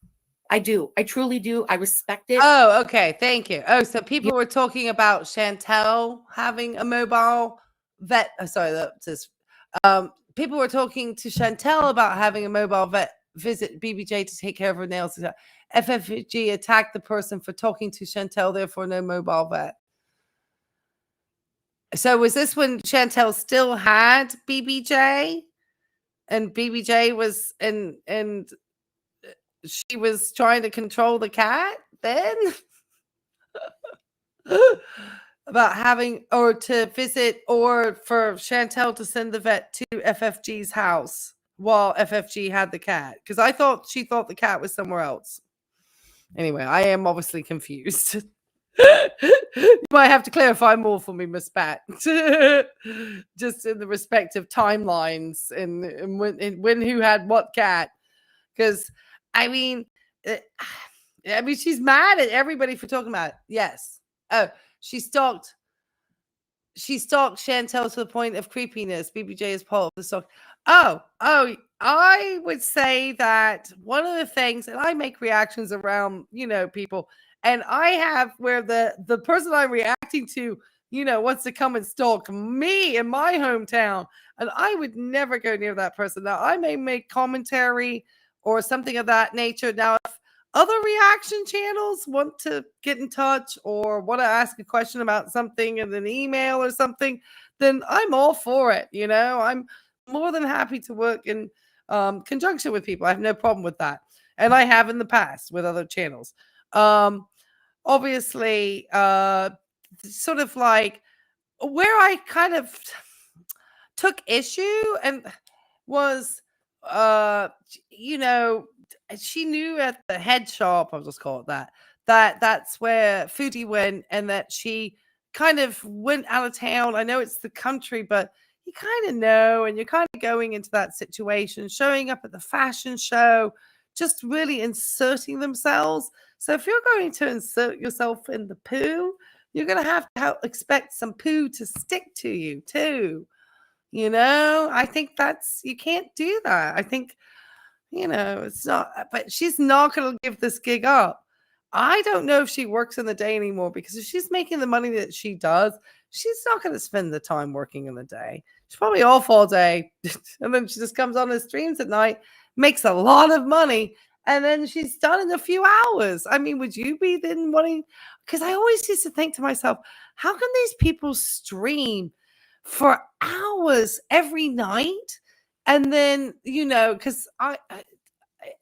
I do. I truly do. I respect it. Oh, okay. Thank you. Oh, so people were talking about Chantel having a mobile vet. People were talking to Chantel about having a mobile vet visit BBJ to take care of her nails. FFG attacked the person for talking to Chantel, therefore no mobile vet. So was this when Chantel still had BBJ and BBJ was and she was trying to control the cat then? About having or to visit or for Chantel to send the vet to FFG's house while FFG had the cat, because I thought she thought the cat was somewhere else. Anyway, I am obviously confused. You might have to clarify more for me, Miss Pat. Just in the respective timelines and when who had what cat, because I mean she's mad at everybody for talking about it. Yes. Oh, she stalked Chantel to the point of creepiness. BBJ is part of the stalk. Oh, I would say that one of the things, and I make reactions around, people, and I have where the person I'm reacting to, wants to come and stalk me in my hometown, and I would never go near that person. Now, I may make commentary or something of that nature. Now, if other reaction channels want to get in touch or want to ask a question about something in an email or something, then I'm all for it. I'm more than happy to work in conjunction with people. I have no problem with that. And I have in the past with other channels. Obviously, sort of like where I kind of took issue and was, she knew at the head shop, I'll just call it that's where Foodie went, and that she kind of went out of town. I know it's the country, but you kind of know, and you're kind of going into that situation, showing up at the fashion show, just really inserting themselves. So if you're going to insert yourself in the poo, you're going to have to expect some poo to stick to you too. I think you can't do that. I think, it's not, but she's not going to give this gig up. I don't know if she works in the day anymore, because if she's making the money that she does, she's not going to spend the time working in the day. She's probably off all day. And then she just comes on the streams at night, makes a lot of money, and then she's done in a few hours. I mean, would you be then wanting? Because I always used to think to myself, how can these people stream for hours every night? And then, because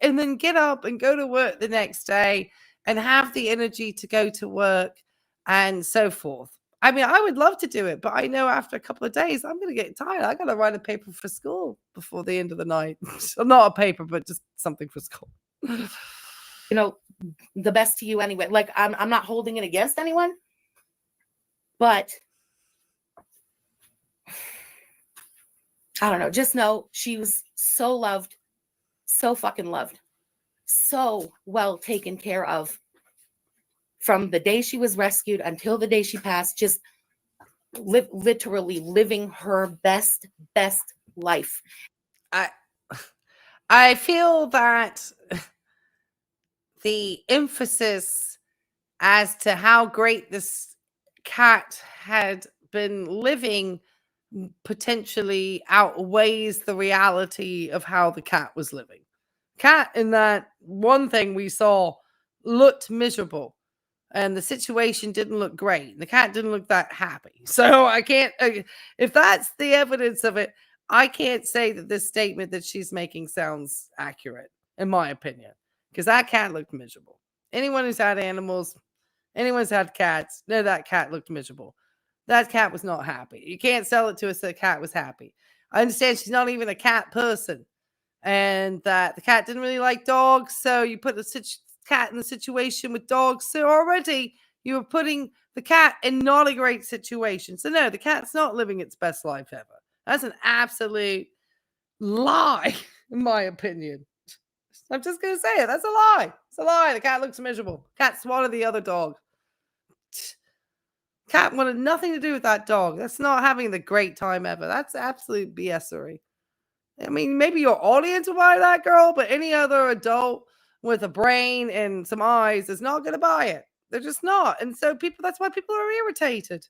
and then get up and go to work the next day and have the energy to go to work and so forth. I mean, I would love to do it, but I know after a couple of days, I'm going to get tired. I got to write a paper for school before the end of the night. Not a paper, but just something for school. The best to you anyway. Like, I'm not holding it against anyone, but I don't know. Just know she was so loved, so fucking loved, so well taken care of from the day she was rescued until the day she passed. Just literally living her best life. I feel that the emphasis as to how great this cat had been living potentially outweighs the reality of how the cat was living. Cat, in that one thing we saw, looked miserable, and the situation didn't look great. The cat didn't look that happy. So I can't, if that's the evidence of it, I can't say that this statement that she's making sounds accurate, in my opinion, because that cat looked miserable. Anyone who's had animals, anyone's had cats, know that cat looked miserable. That cat was not happy. You can't sell it to us that the cat was happy. I understand she's not even a cat person, and that the cat didn't really like dogs. So you put the cat in the situation with dogs. So already you were putting the cat in not a great situation. So no, the cat's not living its best life ever. That's an absolute lie, in my opinion. I'm just going to say it. That's a lie. It's a lie. The cat looks miserable. Cat swallowed the other dog. Cat wanted nothing to do with that dog. That's not having the great time ever. That's absolute BSery. I mean, maybe your audience will buy that, girl, but any other adult with a brain and some eyes is not going to buy it. They're just not. And so that's why people are irritated.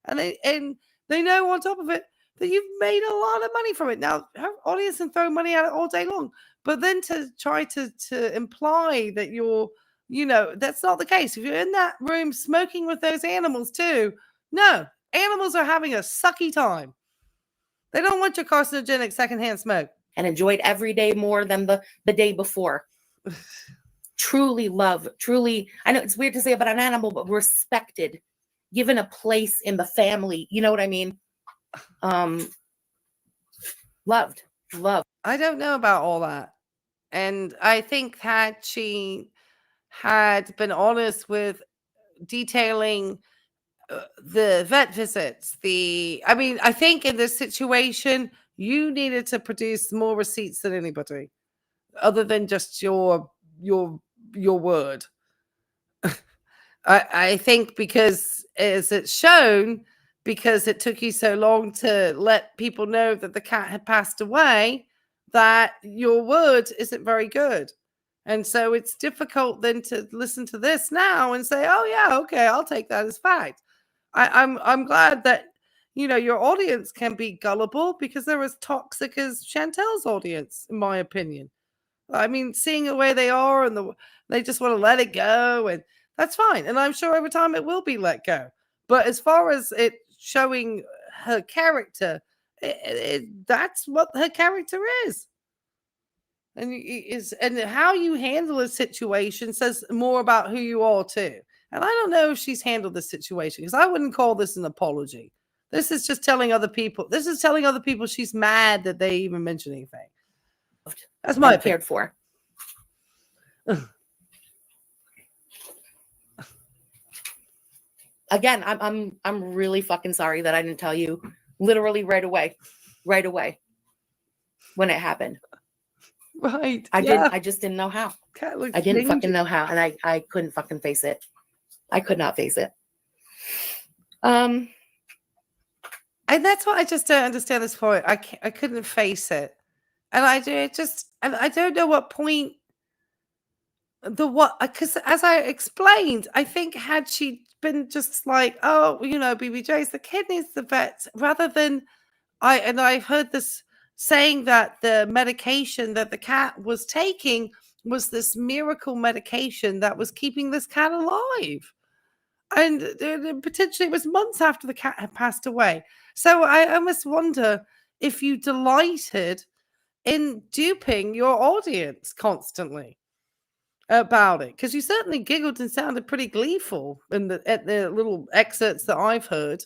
And they know on top of it that you've made a lot of money from it. Now, her audience can throw money at it all day long. But then to try to imply that that's not the case. If you're in that room smoking with those animals too, no, animals are having a sucky time. They don't want your carcinogenic secondhand smoke. And enjoyed every day more than the day before. Truly love, truly, I know it's weird to say about an animal, but respected, given a place in the family. You know what I mean? Loved. I don't know about all that. And I think that she had been honest with detailing the vet visits. I think in this situation, you needed to produce more receipts than anybody, other than just your word. I think because, as it's shown, because it took you so long to let people know that the cat had passed away, that your word isn't very good. And so it's difficult then to listen to this now and say, oh yeah, okay, I'll take that as fact. I'm glad that your audience can be gullible, because they're as toxic as Chantel's audience, in my opinion. I mean, seeing the way they are, and they just want to let it go, and that's fine. And I'm sure over time it will be let go. But as far as it showing her character, that's what her character is. And how you handle a situation says more about who you are too. And I don't know if she's handled this situation, because I wouldn't call this an apology. This is just telling other people. This is telling other people she's mad that they even mention anything. That's my cared for. Again, I'm really fucking sorry that I didn't tell you literally right away when it happened. Right. I just didn't know how. I didn't fucking know how, and I couldn't fucking face it. I could not face it. And that's what I just don't understand this point. I couldn't face it. And I don't know what point because as I explained, I think had she been just like, oh, BBJ's the kidneys, the vets, rather than I've heard this saying that the medication that the cat was taking was this miracle medication that was keeping this cat alive. And potentially it was months after the cat had passed away. So I almost wonder if you delighted in duping your audience constantly about it, because you certainly giggled and sounded pretty gleeful at the little excerpts that I've heard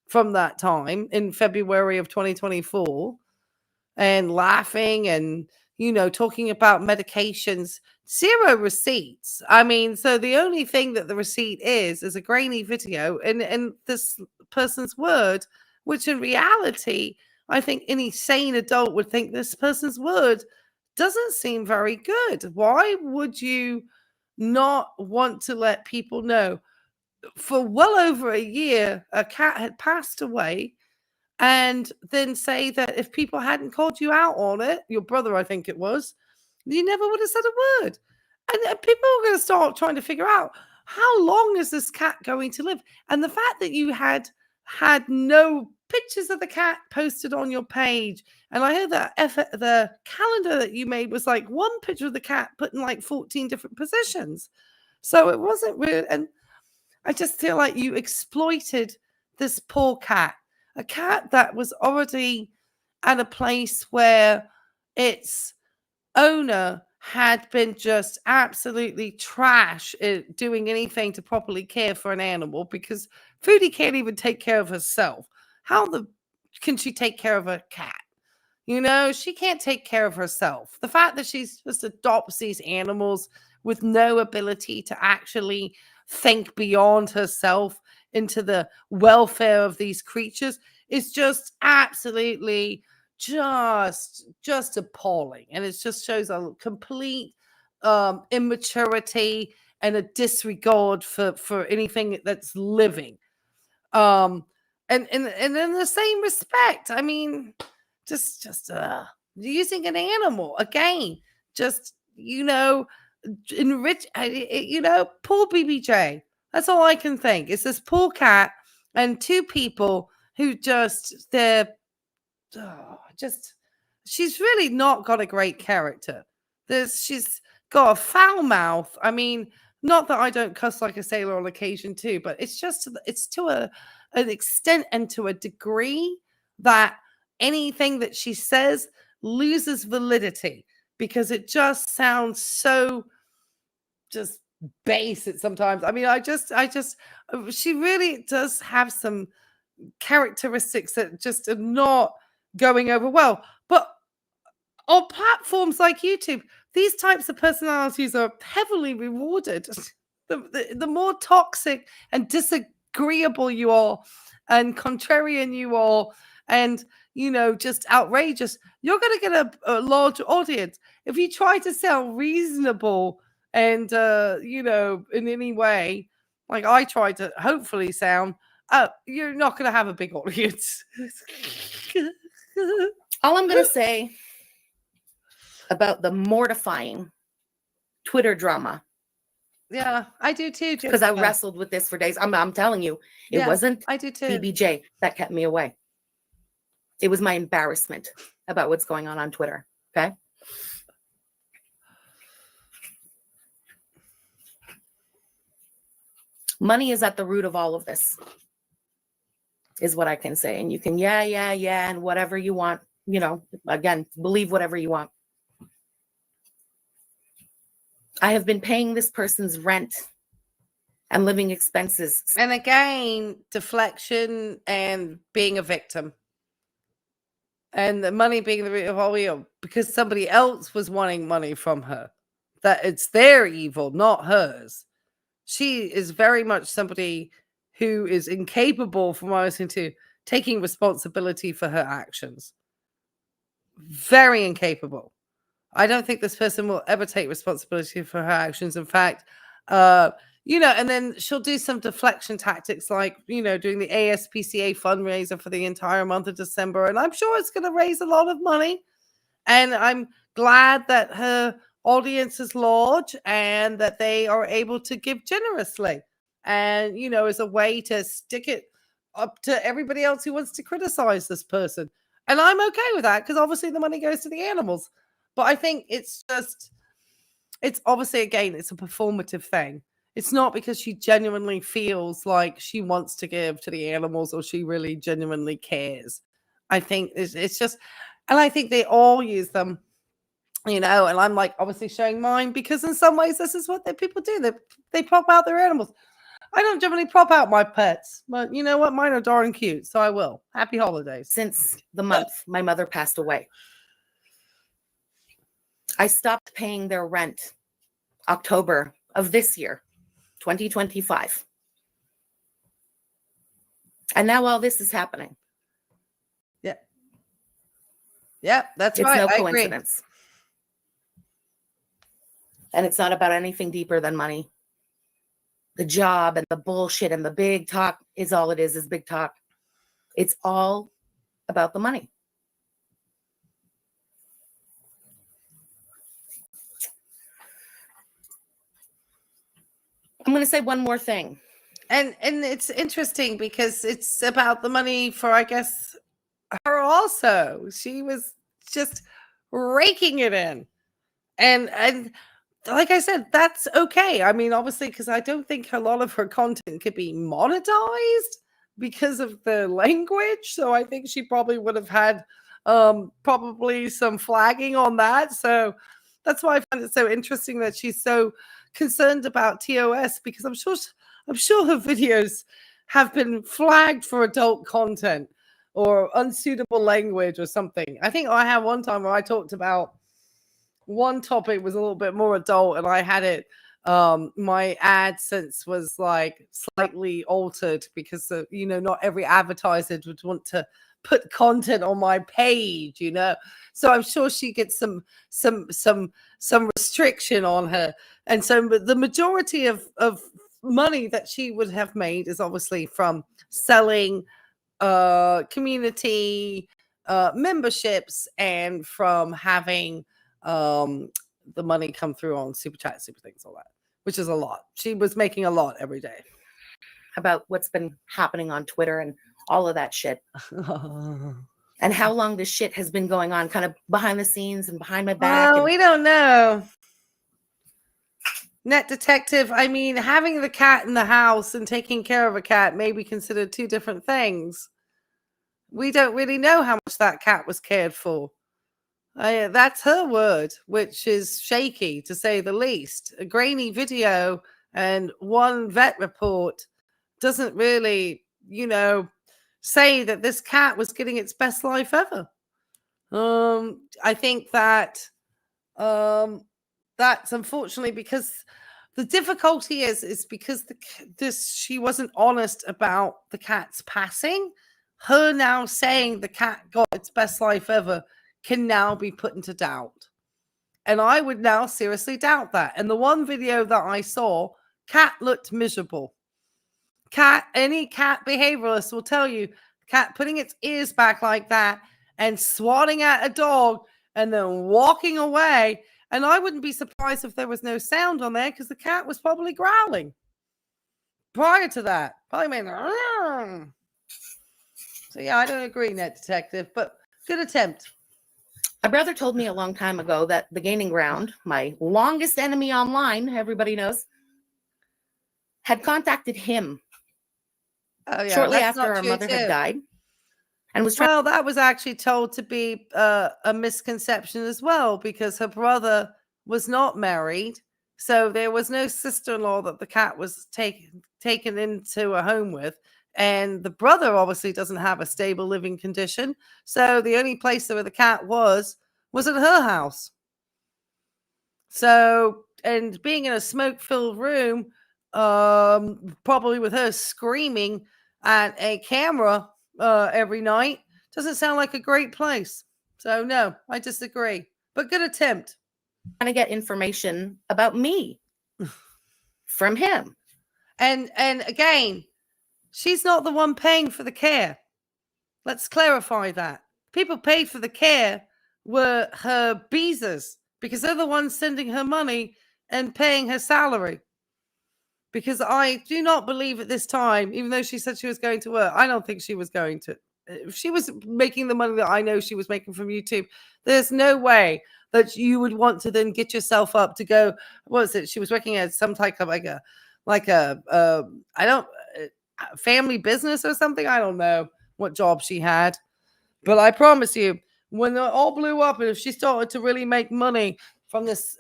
from that time in February of 2024, and laughing and talking about medications. Zero receipts. I mean, so the only thing that the receipt is a grainy video and this person's word, which in reality, I think any sane adult would think this person's word doesn't seem very good. Why would you not want to let people know for well over a year, a cat had passed away, and then say that if people hadn't called you out on it, your brother, I think it was, you never would have said a word. And people are going to start trying to figure out, how long is this cat going to live? And the fact that you had no pictures of the cat posted on your page, and I heard that the calendar that you made was like one picture of the cat put in like 14 different positions. So it wasn't real. And I just feel like you exploited this poor cat, a cat that was already at a place where its owner had been just absolutely trash at doing anything to properly care for an animal, because Foodie can't even take care of herself. How can she take care of a cat? You know, she can't take care of herself. The fact that she's just adopts these animals with no ability to actually think beyond herself into the welfare of these creatures is just absolutely just appalling. And it just shows a complete immaturity and a disregard for anything that's living. And in the same respect, I mean, just using an animal again, just enrich, poor BBJ. That's all I can think. It's this poor cat and two people who she's really not got a great character. She's got a foul mouth. I mean, not that I don't cuss like a sailor on occasion too, but it's to an extent and to a degree that anything that she says loses validity, because it just sounds so just base at sometimes. I mean, she really does have some characteristics that just are not going over well. But on platforms like YouTube, these types of personalities are heavily rewarded. The more toxic and disagreeable you are and contrarian you are, and just outrageous, you're going to get a large audience. If you try to sound reasonable and in any way like I try to hopefully sound, you're not going to have a big audience. All I'm going to say about the mortifying Twitter drama. Yeah, I do too. Because I wrestled with this for days. I'm telling you, it wasn't I do too. BBJ that kept me away. It was my embarrassment about what's going on Twitter. Okay. Money is at the root of all of this, is what I can say. And you can, yeah, and whatever you want, again, believe whatever you want. I have been paying this person's rent and living expenses. And again, deflection and being a victim. And the money being the root of all evil, because somebody else was wanting money from her. That it's their evil, not hers. She is very much somebody who is incapable, from what I was into, taking responsibility for her actions. Very incapable. I don't think this person will ever take responsibility for her actions. In fact, and then she'll do some deflection tactics like, doing the ASPCA fundraiser for the entire month of December. And I'm sure it's going to raise a lot of money. And I'm glad that her audience is large and that they are able to give generously. And, as a way to stick it up to everybody else who wants to criticize this person. And I'm okay with that, because obviously the money goes to the animals. But I think it's obviously, again, it's a performative thing. It's not because she genuinely feels like she wants to give to the animals or she really genuinely cares. I think it's just, and I think they all use them, and I'm like obviously showing mine because in some ways this is what people do. They prop out their animals. I don't generally prop out my pets, but you know what? Mine are darn cute, so I will. Happy holidays. Since the month my mother passed away, I stopped paying their rent October of this year, 2025. And now all this is happening. Yeah. Yeah, that's it's right. It's no coincidence. And it's not about anything deeper than money. the job and the bullshit and the big talk is all it is big talk. It's all about the money. I'm going to say one more thing. And it's interesting because it's about the money for, I guess, her also. She was just raking it in. And like I said, that's okay. I mean, obviously, because I don't think a lot of her content could be monetized because of the language. So I think she probably would have had probably some flagging on that. So that's why I find it so interesting that she's so concerned about TOS, because I'm sure her videos have been flagged for adult content or unsuitable language or something. I think I had one time where I talked about one topic was a little bit more adult, and I had it my AdSense was like slightly altered because not every advertiser would want to put content on my page, so I'm sure she gets some restriction on her. And so the majority of money that she would have made is obviously from selling community memberships and from having the money come through on super chat, super things, all that, which is a lot. She was making a lot every day. About what's been happening on Twitter and all of that shit. And how long this shit has been going on, kind of behind the scenes and behind my back. We don't know. Net detective, I mean, having the cat in the house and taking care of a cat may be considered two different things. We don't really know how much that cat was cared for. That's her word, which is shaky to say the least. A grainy video and one vet report doesn't really, say that this cat was getting its best life ever. I think that that's unfortunately because the difficulty is because she wasn't honest about the cat's passing. Her now saying the cat got its best life ever can now be put into doubt. And I would now seriously doubt that. And the one video that I saw, cat looked miserable. Any cat behavioralist will tell you, cat putting its ears back like that and swatting at a dog and then walking away. And I wouldn't be surprised if there was no sound on there because the cat was probably growling prior to that. Probably made So yeah, I don't agree, Net Detective, but good attempt. My brother told me a long time ago that the Gaining Ground, my longest enemy online, everybody knows, had contacted him shortly after our mother had died. And was well, that was actually told to be a misconception as well, because her brother was not married. So there was no sister-in-law that the cat was taken into a home with. And the brother obviously doesn't have a stable living condition. So the only place where the cat was at her house. So, and being in a smoke-filled room, probably with her screaming at a camera every night, doesn't sound like a great place. So no, I disagree. But good attempt. Trying to get information about me from him. And again, she's not the one paying for the care. Let's clarify that. People paid for the care were her beezers, because they're the ones sending her money and paying her salary. Because I do not believe at this time, even though she said she was going to work, I don't think she was going to. If she was making the money that I know she was making from YouTube, there's no way that you would want to then get yourself up to go. What was it? She was working at some type of family business or something. I don't know what job she had, but I promise you, when it all blew up, and if she started to really make money from this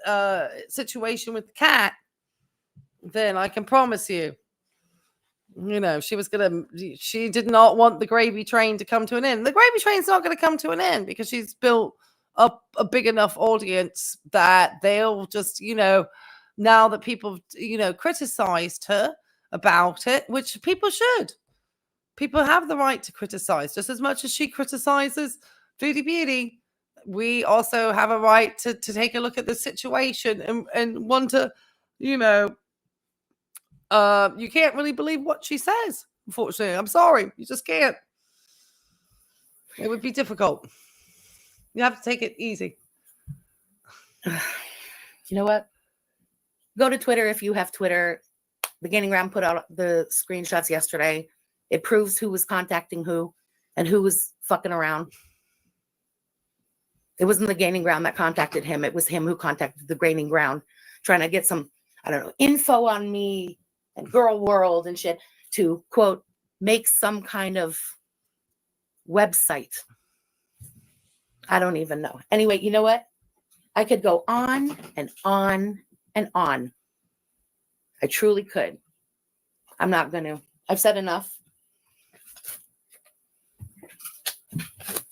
situation with the cat, then I can promise you, she did not want the gravy train to come to an end. The gravy train's not going to come to an end because she's built up a big enough audience that they'll just, now that people, criticized her about it, which people should. People have the right to criticize just as much as she criticizes Foodie Beauty. We also have a right to take a look at the situation and want to, you can't really believe what she says. Unfortunately, I'm sorry, you just can't. It would be difficult. You have to take it easy. You know what? Go to Twitter if you have Twitter. The Gaining Ground put out the screenshots yesterday. It proves who was contacting who and who was fucking around. It wasn't the Gaining Ground that contacted him. It was him who contacted the Gaining Ground, trying to get some, I don't know, info on me and Girl World and shit to, quote, make some kind of website. I don't even know. Anyway, you know what? I could go on and on and on. I truly could. I'm not going to. I've said enough.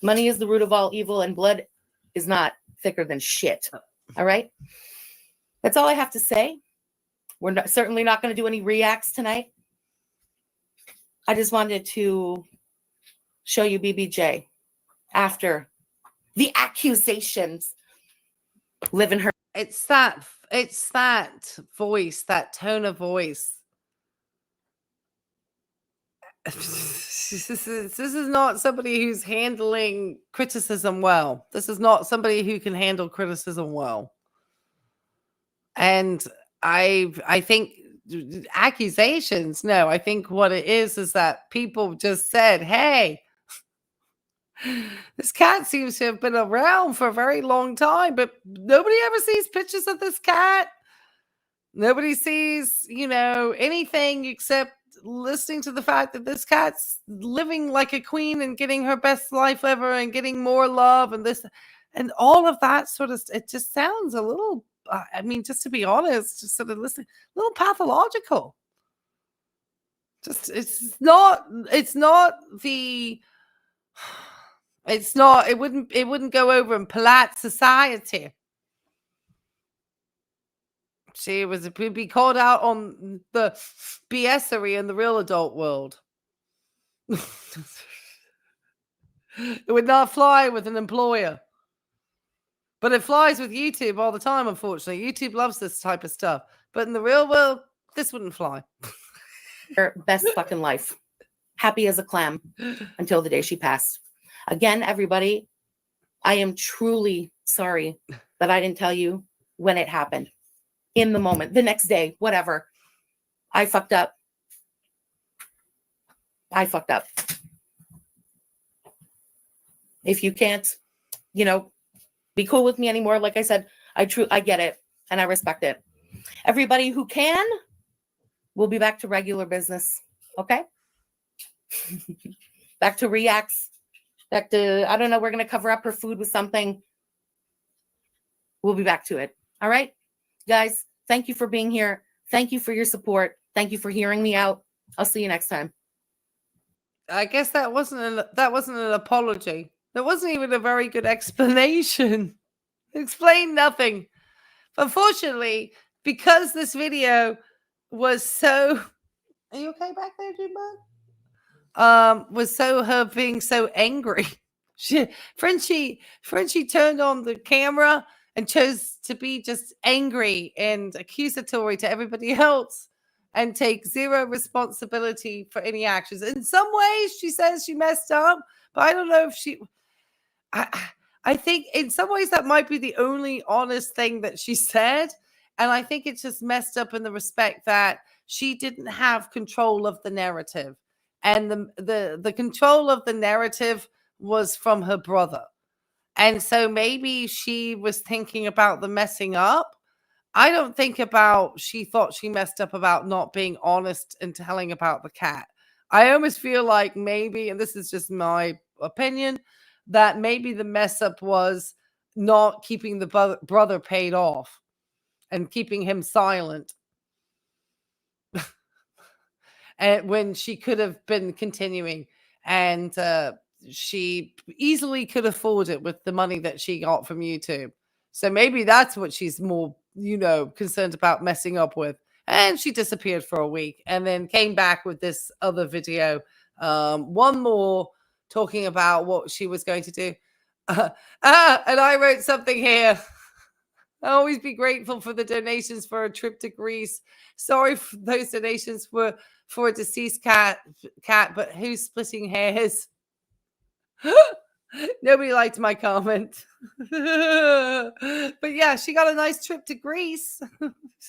Money is the root of all evil, and blood is not thicker than shit. All right? That's all I have to say. We're certainly not going to do any reacts tonight. I just wanted to show you BBJ after the accusations living her. It's that voice, that tone of voice. This is not somebody who's handling criticism well. This is not somebody who can handle criticism well. And I think accusations, no, I think what it is that people just said, hey, this cat seems to have been around for a very long time, but nobody ever sees pictures of this cat. Nobody sees, anything except listening to the fact that this cat's living like a queen and getting her best life ever and getting more love and this and all of that sort of, it just sounds a little, just to be honest, just sort of listening, a little pathological. Just, it wouldn't go over in polite society. She would be called out on the BSery in the real adult world. It would not fly with an employer. But it flies with YouTube all the time, unfortunately. YouTube loves this type of stuff. But in the real world, this wouldn't fly. Her best fucking life. Happy as a clam until the day she passed. Again, everybody, I am truly sorry that I didn't tell you when it happened. In the moment, the next day, whatever. I fucked up. If you can't, be cool with me anymore, like I said, I get it and I respect it. Everybody who can, we'll be back to regular business. Okay? Back to reacts. Back to, I don't know, we're going to cover up her food with something. We'll be back to it. All right? Guys, thank you for being here. Thank you for your support. Thank you for hearing me out. I'll see you next time. I guess that wasn't an apology. That wasn't even a very good explanation. Explain nothing. Unfortunately, because this video was so... Are you okay back there, June-Bug? Was so her being so angry. Frenchie turned on the camera and chose to be just angry and accusatory to everybody else and take zero responsibility for any actions. In some ways, she says she messed up, but I don't know if she... I think in some ways that might be the only honest thing that she said. And I think it's just messed up in the respect that she didn't have control of the narrative. And the control of the narrative was from her brother. And so maybe she was thinking about the messing up. I don't think she thought she messed up about not being honest and telling about the cat. I almost feel like maybe, and this is just my opinion, that maybe the mess up was not keeping the brother paid off and keeping him silent. And when she could have been continuing, and she easily could afford it with the money that she got from YouTube. So maybe that's what she's more, concerned about messing up with. And she disappeared for a week and then came back with this other video. One more talking about what she was going to do. And I wrote something here. Always be grateful for the donations for a trip to Greece. Sorry for those donations for a deceased cat, but who's splitting hairs? Nobody liked my comment. But yeah, she got a nice trip to Greece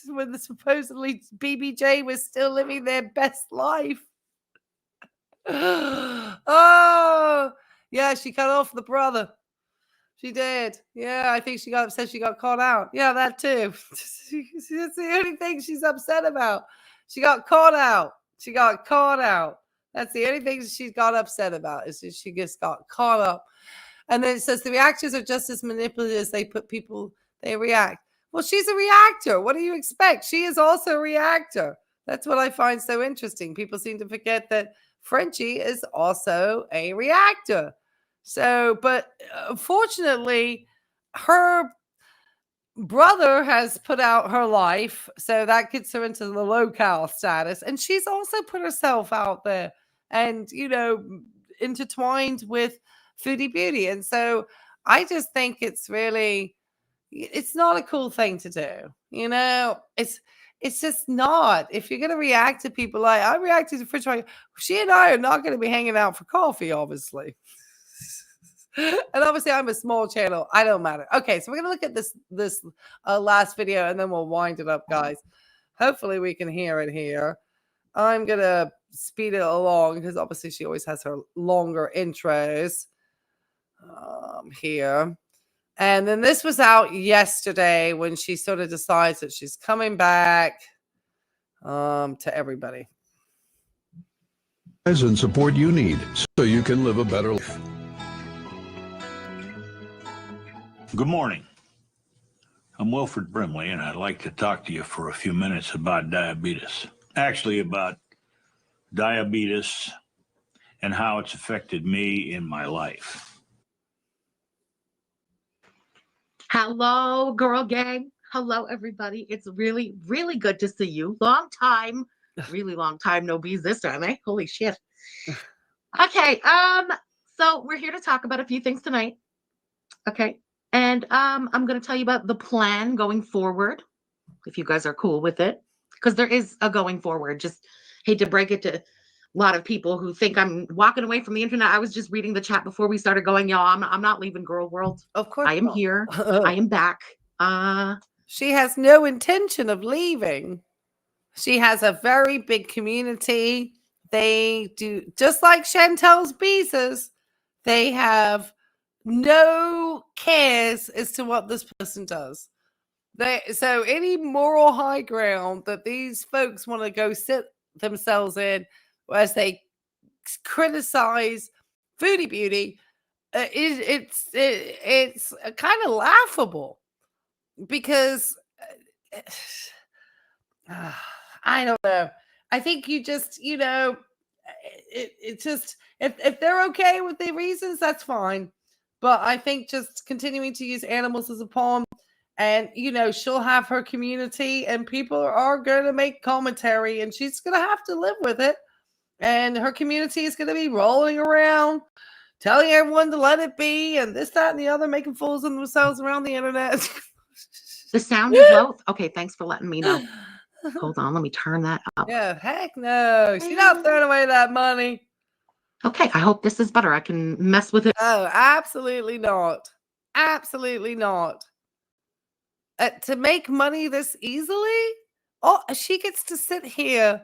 when supposedly BBJ was still living their best life. Oh, yeah, she cut off the brother. She did. Yeah, I think she got upset she got caught out. Yeah, that too. That's the only thing she's upset about. She got caught out. She got caught out. That's the only thing she's got upset about is that she just got caught up. And then it says the reactors are just as manipulative as they react. Well, she's a reactor. What do you expect? She is also a reactor. That's what I find so interesting. People seem to forget that Frenchie is also a reactor. So, but unfortunately, her brother has put out her life. So that gets her into the locale status. And she's also put herself out there and, intertwined with Foodie Beauty. And so I just think it's not a cool thing to do. It's just not. If you're going to react to people like I reacted to French fry, she and I are not going to be hanging out for coffee, obviously. And obviously I'm a small channel. I don't matter. Okay, so we're going to look at this last video and then we'll wind it up, guys. Hopefully we can hear it here. I'm going to speed it along because obviously she always has her longer intros here. And then this was out yesterday when she sort of decides that she's coming back to everybody. And support you need so you can live a better life. Good morning. I'm Wilfred Brimley, and I'd like to talk to you for a few minutes about diabetes. Actually, about diabetes and how it's affected me in my life. Hello, girl gang. Hello, everybody. It's really, really good to see you. Long time, really long time. No bees this time, eh? Holy shit. Okay. So we're here to talk about a few things tonight. Okay. And I'm going to tell you about the plan going forward, if you guys are cool with it, because there is a going forward. Just hate to break it to a lot of people who think I'm walking away from the internet. I was just reading the chat before we started going, y'all. I'm not leaving Girl World. Of course I am not. here. I am back. She has no intention of leaving. She has a very big community. They do, just like Chantel's Beezers, they have no cares as to what this person does. So any moral high ground that these folks want to go sit themselves in as they criticize Foodie Beauty, it's kind of laughable because I don't know. I think you just, it just, if they're okay with the reasons, that's fine. But I think just continuing to use animals as a pawn and, she'll have her community and people are going to make commentary and she's going to have to live with it. And her community is going to be rolling around, telling everyone to let it be and this, that, and the other, making fools of themselves around the internet. The sound is low. Okay, thanks for letting me know. Hold on, let me turn that up. Yeah, heck no. She's not throwing away that money. Okay, I hope this is better. I can mess with it. Oh, absolutely not. Absolutely not. To make money this easily, she gets to sit here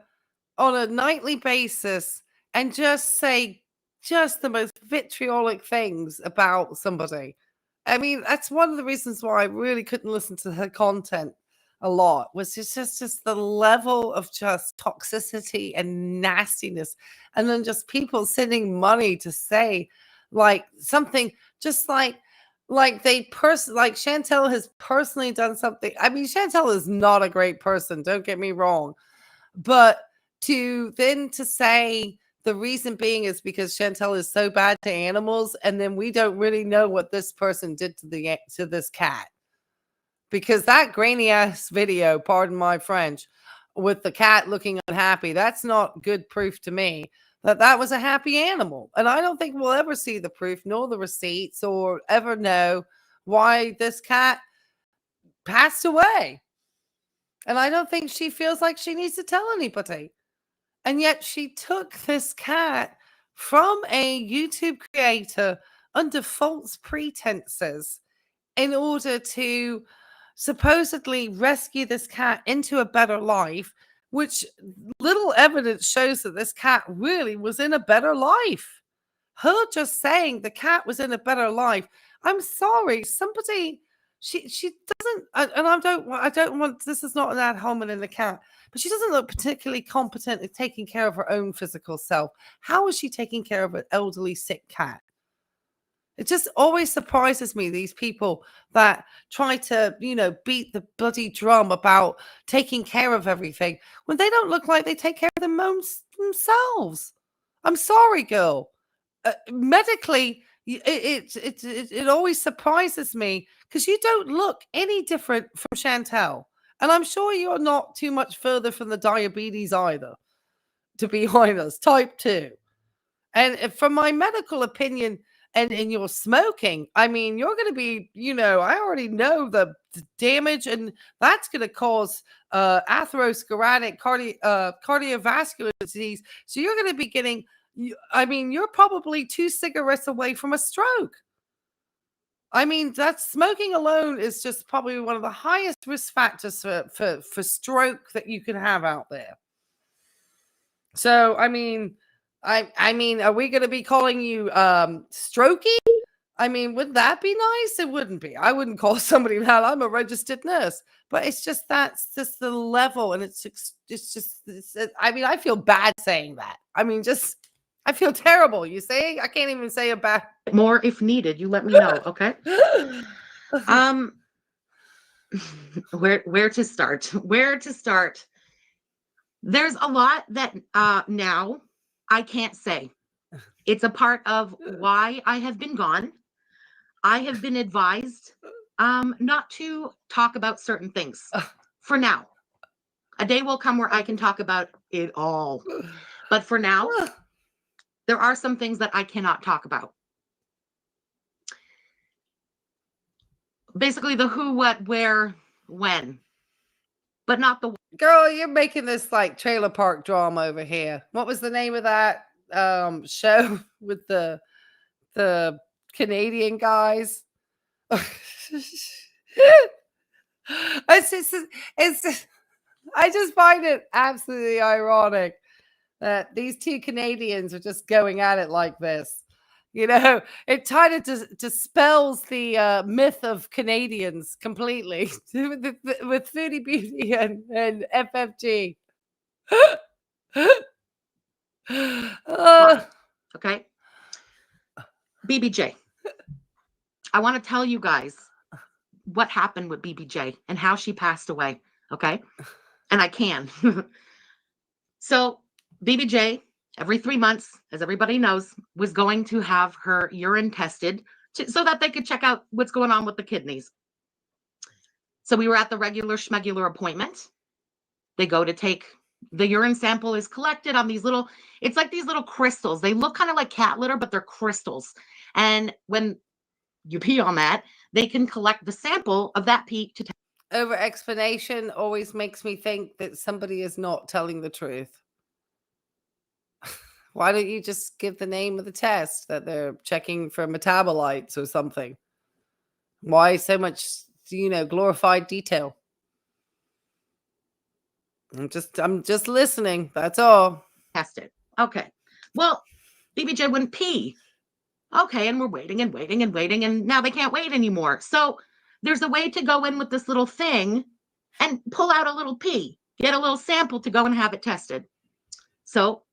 on a nightly basis and just say just the most vitriolic things about somebody. I mean, that's one of the reasons why I really couldn't listen to her content a lot, was just the level of just toxicity and nastiness. And then just people sending money to say like something just like Chantel has personally done something. I mean, Chantel is not a great person, don't get me wrong. But to say the reason being is because Chantel is so bad to animals, and then we don't really know what this person did to this cat. Because that grainy ass video, pardon my French, with the cat looking unhappy, that's not good proof to me that was a happy animal. And I don't think we'll ever see the proof nor the receipts or ever know why this cat passed away. And I don't think she feels like she needs to tell anybody. And yet she took this cat from a YouTube creator under false pretenses in order to supposedly rescue this cat into a better life, which little evidence shows that this cat really was in a better life. Her just saying the cat was in a better life. I'm sorry, somebody, she doesn't, and I don't want, this is not an ad hominem in the cat, but she doesn't look particularly competent at taking care of her own physical self. How is she taking care of an elderly sick cat? It just always surprises me, these people that try to, beat the bloody drum about taking care of everything when they don't look like they take care of themselves. I'm sorry, girl. Medically, it always surprises me because you don't look any different from Chantel. And I'm sure you're not too much further from the diabetes either, to be honest, type 2. And from my medical opinion, and in your smoking, I mean, you're going to be, I already know the damage, and that's going to cause atherosclerotic cardiovascular disease. So you're going to be getting, you're probably 2 cigarettes away from a stroke. I mean, that smoking alone is just probably one of the highest risk factors for stroke that you can have out there. So, I mean, are we going to be calling you strokey? I mean, would that be nice? It wouldn't be. I wouldn't call somebody that. I'm a registered nurse. But it's just, that's just the level. And I feel bad saying that. I feel terrible. You say? I can't even say a bad. More if needed. You let me know, okay? Where to start? Where to start? There's a lot that now I can't say. It's a part of why I have been gone. I have been advised not to talk about certain things for now. A day will come where I can talk about it all. But for now, there are some things that I cannot talk about. Basically the who, what, where, when, but not the. Girl, you're making this like trailer park drama over here. What was the name of that show with the Canadian guys? I just find it absolutely ironic that these 2 Canadians are just going at it like this. It kind of dispels the myth of Canadians completely with Foodie Beauty and FFG. Okay. BBJ. I want to tell you guys what happened with BBJ and how she passed away. Okay. And I can. So BBJ, every 3 months, as everybody knows, was going to have her urine tested so that they could check out what's going on with the kidneys. So we were at the regular schmegular appointment. They go to take the urine sample, is collected on these little, it's like these little crystals. They look kind of like cat litter, but they're crystals. And when you pee on that, they can collect the sample of that pee to over explanation always makes me think that somebody is not telling the truth. Why don't you just give the name of the test that they're checking for metabolites or something? Why so much, glorified detail? I'm just listening. That's all. test it. Okay. Well, BBJ wouldn't pee. Okay, and we're waiting and waiting and waiting, and now they can't wait anymore. So there's a way to go in with this little thing and pull out a little pee, get a little sample to go and have it tested. So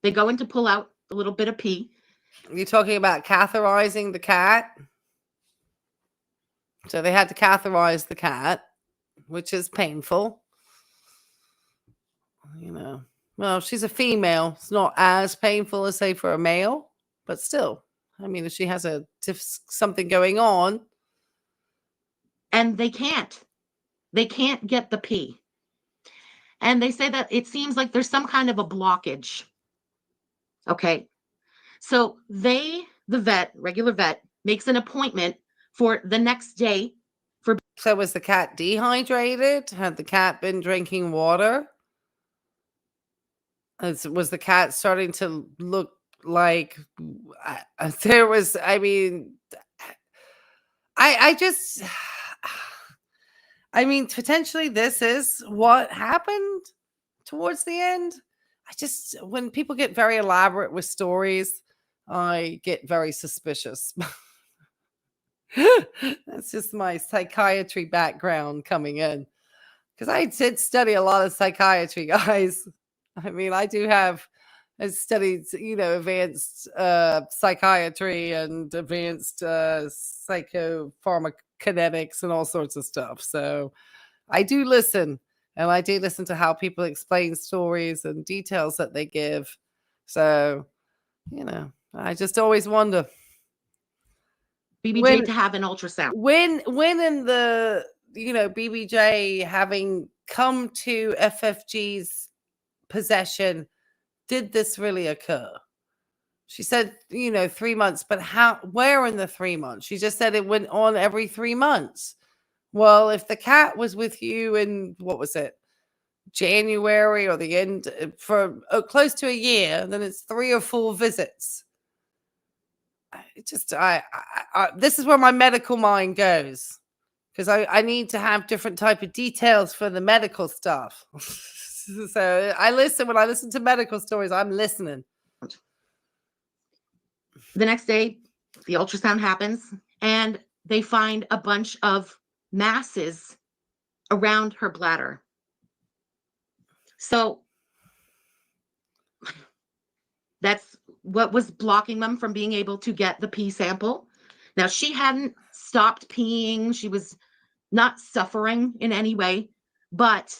they go in to pull out a little bit of pee. You're talking about catheterizing the cat? So they had to catheterize the cat, which is painful. Well, she's a female. It's not as painful as, say, for a male, but still. If she has something going on. And they can't get the pee. And they say that it seems like there's some kind of a blockage. Okay. So the regular vet, makes an appointment for the next day So was the cat dehydrated? Had the cat been drinking water? Was the cat starting to look like there was, I mean, I just, I mean, potentially this is what happened towards the end. When people get very elaborate with stories, I get very suspicious. That's just my psychiatry background coming in. Because I did study a lot of psychiatry, guys. I mean, I studied, advanced psychiatry and advanced psychopharmacokinetics and all sorts of stuff. So I do listen, and I do listen to how people explain stories and details that they give. So, I just always wonder. BBJ to have an ultrasound. When in the, BBJ having come to FFG's possession, did this really occur? She said, 3 months, but where in the 3 months? She just said it went on every 3 months. Well, if the cat was with you in, what was it, January or the end for close to a year, then it's 3 or 4 visits. This is where my medical mind goes, because I need to have different type of details for the medical stuff. So when I listen to medical stories, I'm listening. The next day, the ultrasound happens, and they find a bunch of masses around her bladder. So that's what was blocking them from being able to get the pee sample. Now, she hadn't stopped peeing. She was not suffering in any way, but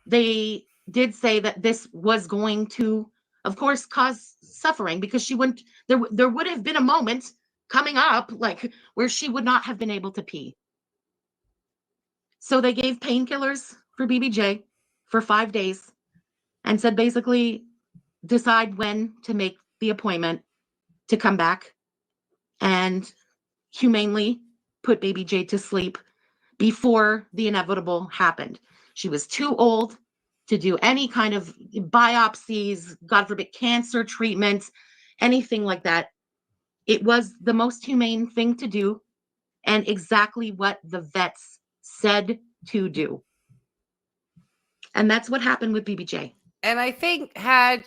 they did say that this was going to, of course, cause suffering, because there would have been a moment coming up where she would not have been able to pee. So they gave painkillers for BBJ for 5 days and said, basically, decide when to make the appointment to come back, and humanely put BBJ to sleep before the inevitable happened. She was too old to do any kind of biopsies, God forbid, cancer treatment, anything like that. It was the most humane thing to do, and exactly what the vets said to do. And that's what happened with BBJ. And I think had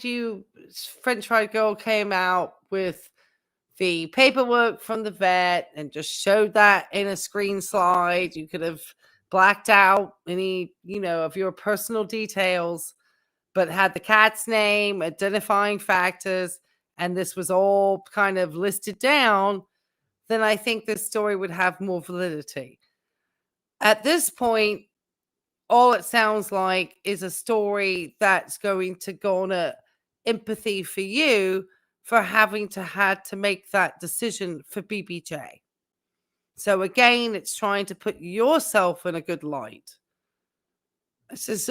French Fried Girl came out with the paperwork from the vet and just showed that in a screen slide, you could have blacked out any, of your personal details, but had the cat's name, identifying factors, and this was all kind of listed down, then I think this story would have more validity. At this point, all it sounds like is a story that's going to garner empathy for you for having had to make that decision for BBJ. So again, it's trying to put yourself in a good light. It's just,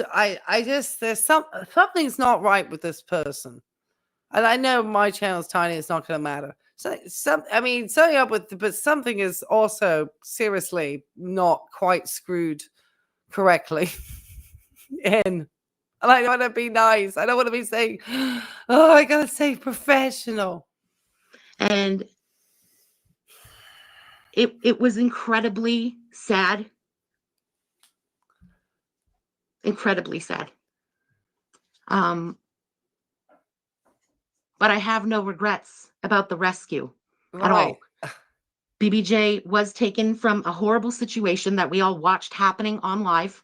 there's something's not right with this person. And I know my channel's tiny, it's not going to matter. So setting up with, but something is also seriously not quite screwed correctly in. And I don't want to be nice. I don't want to be saying, oh, I gotta say professional. And it was incredibly sad. Incredibly sad. But I have no regrets about the rescue at all. BBJ was taken from a horrible situation that we all watched happening on live.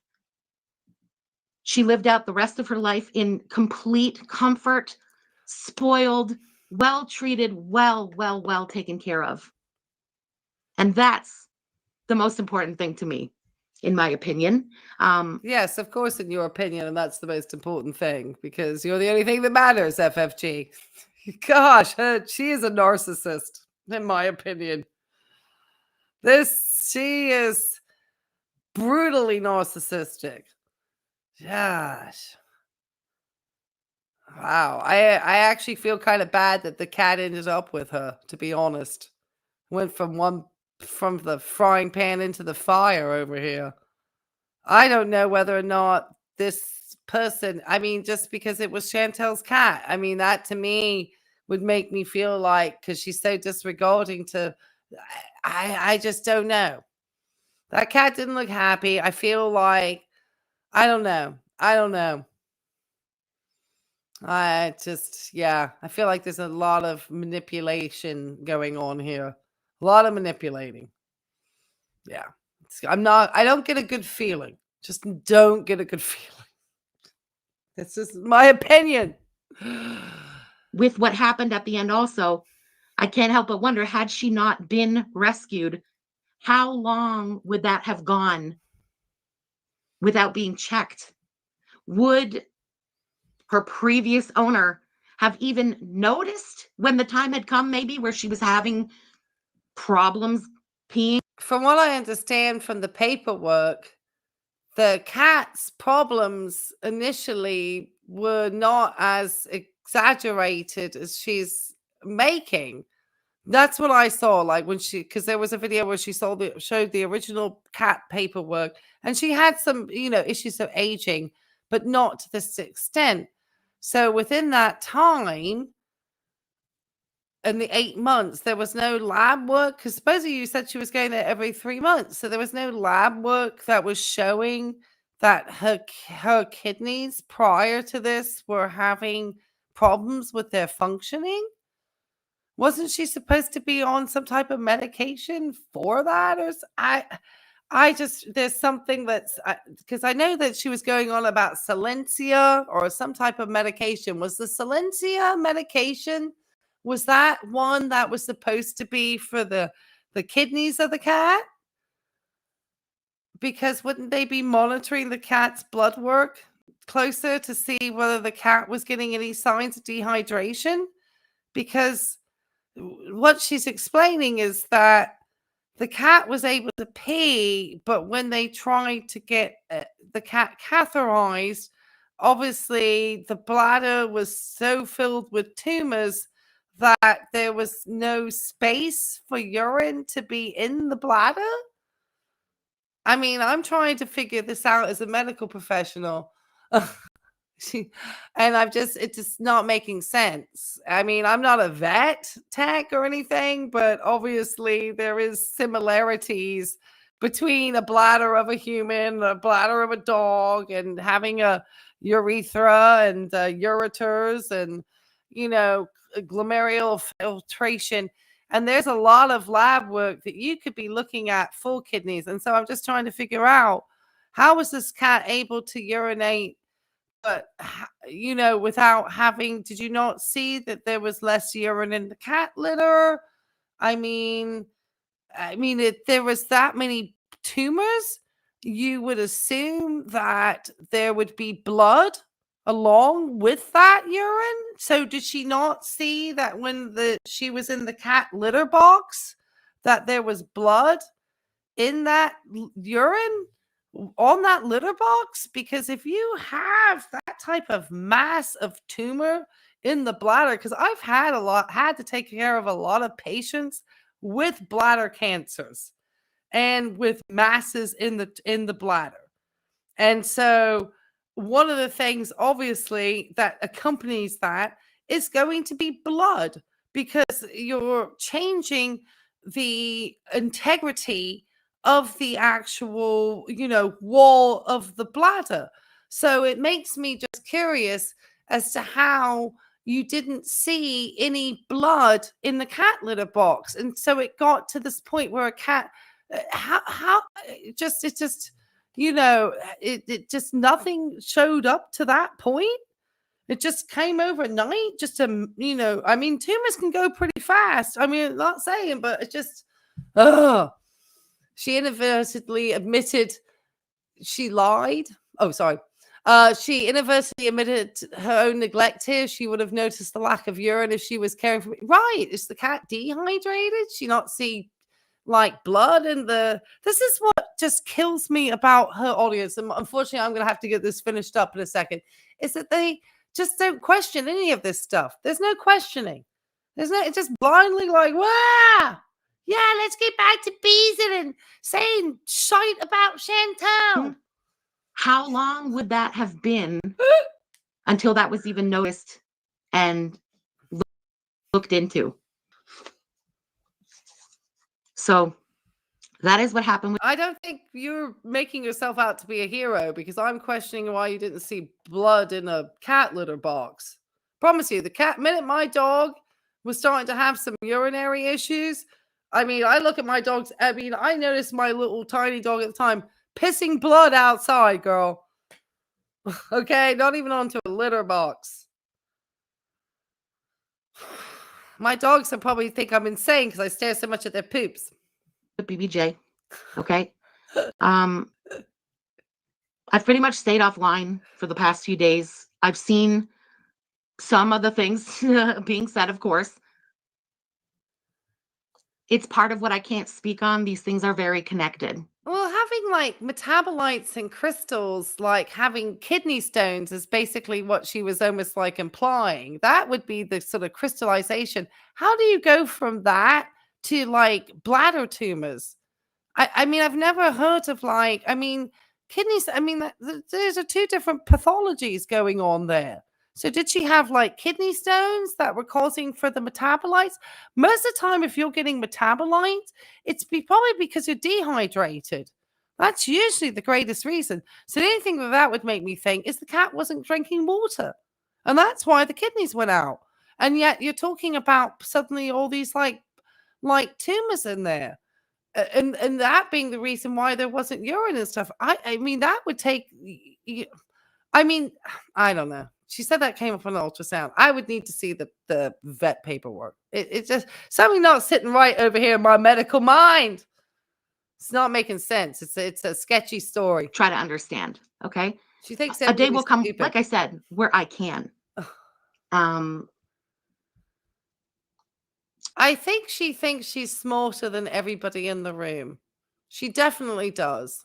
She lived out the rest of her life in complete comfort, spoiled, well-treated, well taken care of. And that's the most important thing to me, in my opinion. Yes, of course, in your opinion, and that's the most important thing, because you're the only thing that matters, FFG. Gosh, she is a narcissist, in my opinion. She is brutally narcissistic. Gosh. Wow. I actually feel kind of bad that the cat ended up with her, to be honest. Went from one from the frying pan into the fire over here. I don't know whether or not this person, I mean, just because it was Chantel's cat, I mean, that to me would make me feel like, because she's so disregarding to, I just don't know. That cat didn't look happy. I feel like, I don't know. I feel like there's a lot of manipulation going on here. A lot of manipulating. Yeah. I don't get a good feeling. Just don't get a good feeling. That's just my opinion. With what happened at the end also, I can't help but wonder, had she not been rescued, how long would that have gone without being checked? Would her previous owner have even noticed when the time had come, maybe, where she was having problems peeing? From what I understand from the paperwork, the cat's problems initially were not as exaggerated as she's making. That's what I saw. Like when because there was a video where she showed the original cat paperwork, and she had some, issues of aging, but not to this extent. So within that time, in the 8 months, there was no lab work, because supposedly you said she was going there every 3 months. So there was no lab work that was showing that her kidneys prior to this were having problems with their functioning. Wasn't she supposed to be on some type of medication for that? Or I just, there's something that's, because I know that she was going on about Silencia or some type of medication. Was the Silencia medication, was that one that was supposed to be for the kidneys of the cat? Because wouldn't they be monitoring the cat's blood work closer to see whether the cat was getting any signs of dehydration? Because what she's explaining is that the cat was able to pee, but when they tried to get the cat catheterized, obviously the bladder was so filled with tumors that there was no space for urine to be in the bladder. I mean, I'm trying to figure this out as a medical professional. And it's just not making sense. I mean, I'm not a vet tech or anything, but obviously there is similarities between a bladder of a human, a bladder of a dog, and having a urethra and ureters and, glomerular filtration. And there's a lot of lab work that you could be looking at for kidneys. And so I'm just trying to figure out, how was this cat able to urinate, but, without having, did you not see that there was less urine in the cat litter? I mean, if there was that many tumors, you would assume that there would be blood along with that urine. So did she not see that when she was in the cat litter box, that there was blood in that urine on that litter box? Because if you have that type of mass of tumor in the bladder, because I've had to take care of a lot of patients with bladder cancers and with masses in the bladder. And so one of the things obviously that accompanies that is going to be blood, because you're changing the integrity of the actual, wall of the bladder. So it makes me just curious as to how you didn't see any blood in the cat litter box. And so it got to this point where a cat, it just nothing showed up to that point. It just came overnight. Just tumors can go pretty fast. I mean, I'm not saying, but it just, she inadvertently admitted she lied. Oh, sorry. She inadvertently admitted her own neglect here. She would have noticed the lack of urine if she was caring for me. Right. Is the cat dehydrated? She not see like blood in the... This is what just kills me about her audience. And unfortunately, I'm going to have to get this finished up in a second. Is that they just don't question any of this stuff. There's no questioning. It's just blindly like, wow. Yeah, let's get back to beesing and saying shite about Chantal. How long would that have been until that was even noticed and looked into? So that is what happened with I don't think you're making yourself out to be a hero, because I'm questioning why you didn't see blood in a cat litter box. Promise you, the minute my dog was starting to have some urinary issues, I mean, I look at my dogs. I mean, I noticed my little tiny dog at the time pissing blood outside, girl. Okay, not even onto a litter box. My dogs will probably think I'm insane because I stare so much at their poops. BBJ. Okay. I've pretty much stayed offline for the past few days. I've seen some of the things being said, of course. It's part of what I can't speak on. These things are very connected. Well, having like metabolites and crystals, like having kidney stones, is basically what she was almost like implying. That would be the sort of crystallization. How do you go from that to like bladder tumors? I mean, I've never heard of like, I mean, kidneys. I mean, there's two different pathologies going on there. So did she have like kidney stones that were causing for the metabolites? Most of the time, if you're getting metabolites, it's probably because you're dehydrated. That's usually the greatest reason. So the only thing that would make me think is the cat wasn't drinking water. And that's why the kidneys went out. And yet you're talking about suddenly all these like tumors in there. And that being the reason why there wasn't urine and stuff. I mean, that would take, I mean, I don't know. She said that came up on the ultrasound. I would need to see the vet paperwork. It's just something not sitting right over here in my medical mind. It's not making sense. It's a sketchy story. Try to understand. Okay. She thinks a day will come, stupid. like I said, where I can. I think she thinks she's smarter than everybody in the room. She definitely does.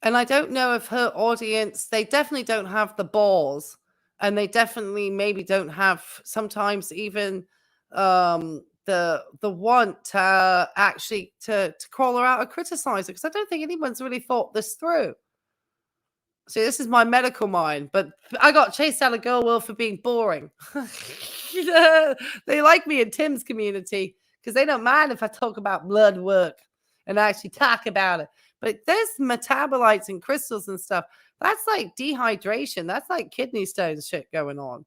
And I don't know if her audience, they definitely don't have the balls, and they definitely maybe don't have sometimes even the want to actually to call her out or criticize her, because I don't think anyone's really thought this through. See, this is my medical mind, but I got chased out of Girl World for being boring. They like me in Tim's community because they don't mind if I talk about blood work and actually talk about it. But there's metabolites and crystals and stuff. That's like dehydration. That's like kidney stones shit going on.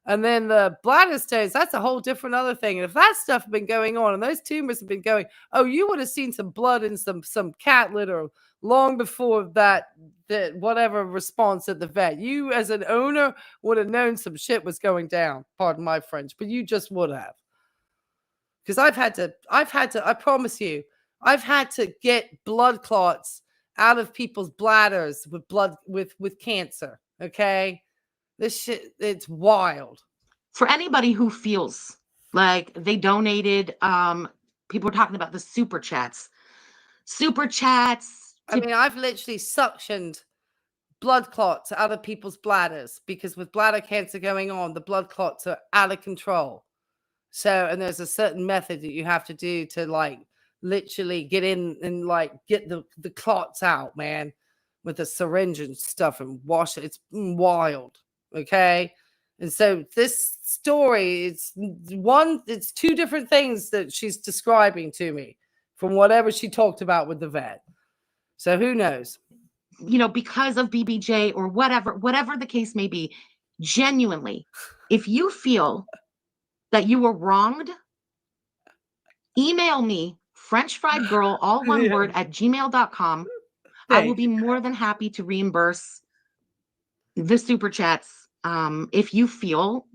And then the bladder stones, that's a whole different other thing. And if that stuff had been going on and those tumors have been going, oh, you would have seen some blood in some cat litter long before that whatever response at the vet. You as an owner would have known some shit was going down. Pardon my French, but you just would have. Because I've had to, I promise you, I've had to get blood clots out of people's bladders with blood with cancer. Okay. This shit, it's wild. For anybody who feels like they donated, people are talking about the super chats. Super chats. I mean, I've literally suctioned blood clots out of people's bladders because with bladder cancer going on, the blood clots are out of control. So, and there's a certain method that you have to do to like literally get in and like get the clots out, man, with a syringe and stuff and wash it. It's wild. Okay. And so this story, it's two different things that she's describing to me from whatever she talked about with the vet. So who knows? You know, because of BBJ or whatever the case may be, genuinely, if you feel that you were wronged, email me, FrenchFriedGirl, all one word, at gmail.com. I will be more than happy to reimburse the super chats. If you feel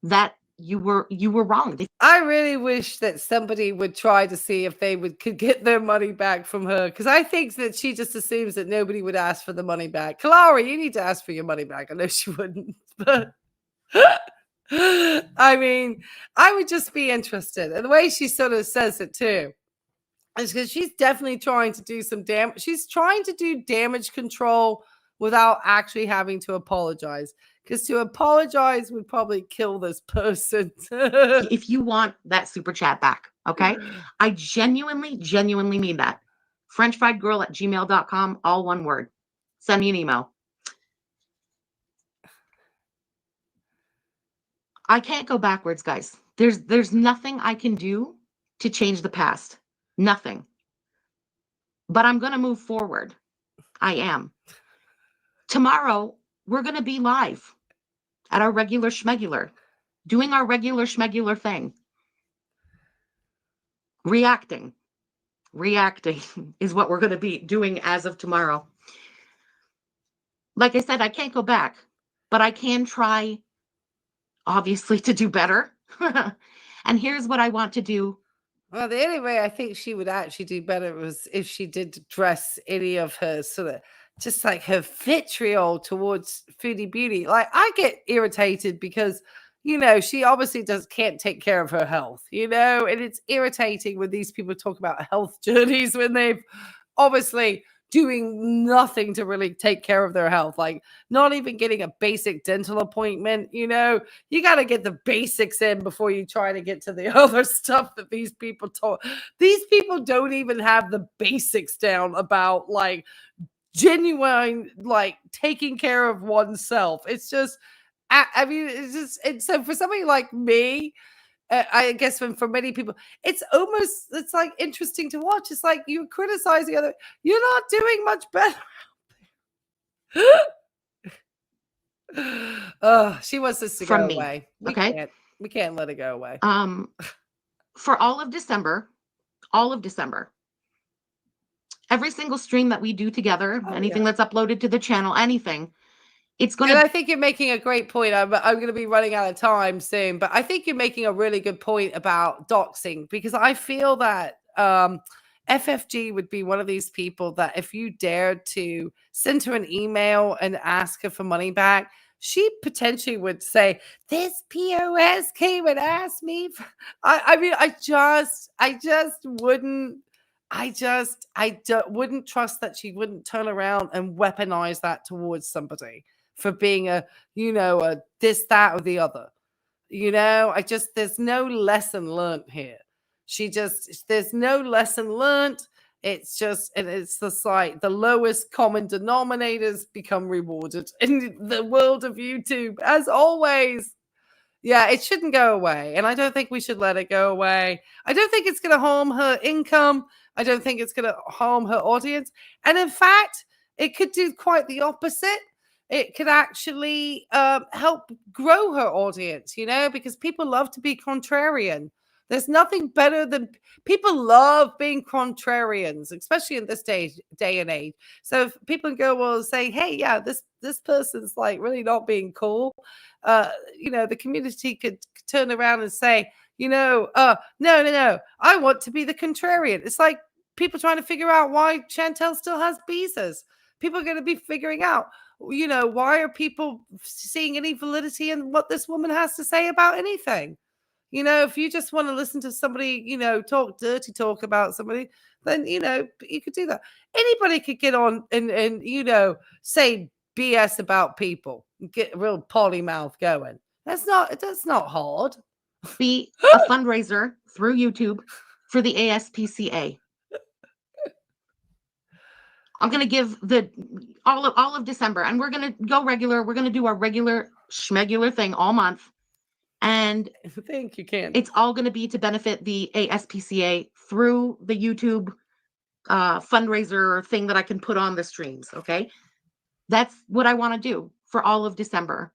that you were wrong. I really wish that somebody would try to see if they could get their money back from her, because I think that she just assumes that nobody would ask for the money back. Clara, you need to ask for your money back. I know she wouldn't, but I mean, I would just be interested. And the way she sort of says it too is because she's definitely trying to do some damage. She's trying to do damage control without actually having to apologize. Because to apologize would probably kill this person. If you want that super chat back, okay? I genuinely mean that. FrenchFriedGirl@gmail.com, all one word. Send me an email. I can't go backwards, guys. There's nothing I can do to change the past. Nothing. But I'm going to move forward. I am. Tomorrow, we're going to be live at our regular schmegular, doing our regular schmegular thing. Reacting is what we're going to be doing as of tomorrow. Like I said, I can't go back, but I can try, obviously, to do better. And here's what I want to do. Well, the only way I think she would actually do better was if she did address any of her sort of just like her vitriol towards Foodie Beauty. Like, I get irritated because, you know, she obviously can't take care of her health, you know, and it's irritating when these people talk about health journeys when they've obviously doing nothing to really take care of their health, like not even getting a basic dental appointment. You know, you got to get the basics in before you try to get to the other stuff that these people talk. These people don't even have the basics down about like genuine, like taking care of oneself. It's just, I mean, so for somebody like me, I guess for many people, it's like interesting to watch. It's like you criticize the other. You're not doing much better. She wants us to From go me, away. okay? We can't let it go away. For all of December, every single stream that we do together, anything that's uploaded to the channel, anything, it's going to. And I think you're making a great point. I'm going to be running out of time soon, but I think you're making a really good point about doxing, because I feel that FFG would be one of these people that if you dared to send her an email and ask her for money back, she potentially would say, this POS came and asked me. I mean, I just wouldn't. Wouldn't trust that she wouldn't turn around and weaponize that towards somebody for being a this, that, or the other. You know, there's no lesson learned here. There's no lesson learned. It's just like the lowest common denominators become rewarded in the world of YouTube, as always. Yeah, it shouldn't go away. And I don't think we should let it go away. I don't think it's going to harm her income. I don't think it's going to harm her audience. And in fact, it could do quite the opposite. It could actually help grow her audience, you know, because people love to be contrarian. There's nothing better than people love being contrarians, especially in this day and age. So if people can go, well, say, hey, yeah, this person's like really not being cool. You know, the community could turn around and say, you know, no, I want to be the contrarian. It's like people trying to figure out why Chantel still has visas. People are going to be figuring out, you know, why are people seeing any validity in what this woman has to say about anything? You know, if you just want to listen to somebody, you know, talk dirty talk about somebody, then, you know, you could do that. Anybody could get on and you know, say BS about people, get a real potty mouth going. That's not hard. Be a fundraiser through YouTube for the ASPCA. I'm going to give all of December, and we're going to go regular. We're going to do our regular schmegular thing all month. And I think you can. It's all going to be to benefit the ASPCA through the YouTube fundraiser thing that I can put on the streams. Okay. That's what I want to do for all of December.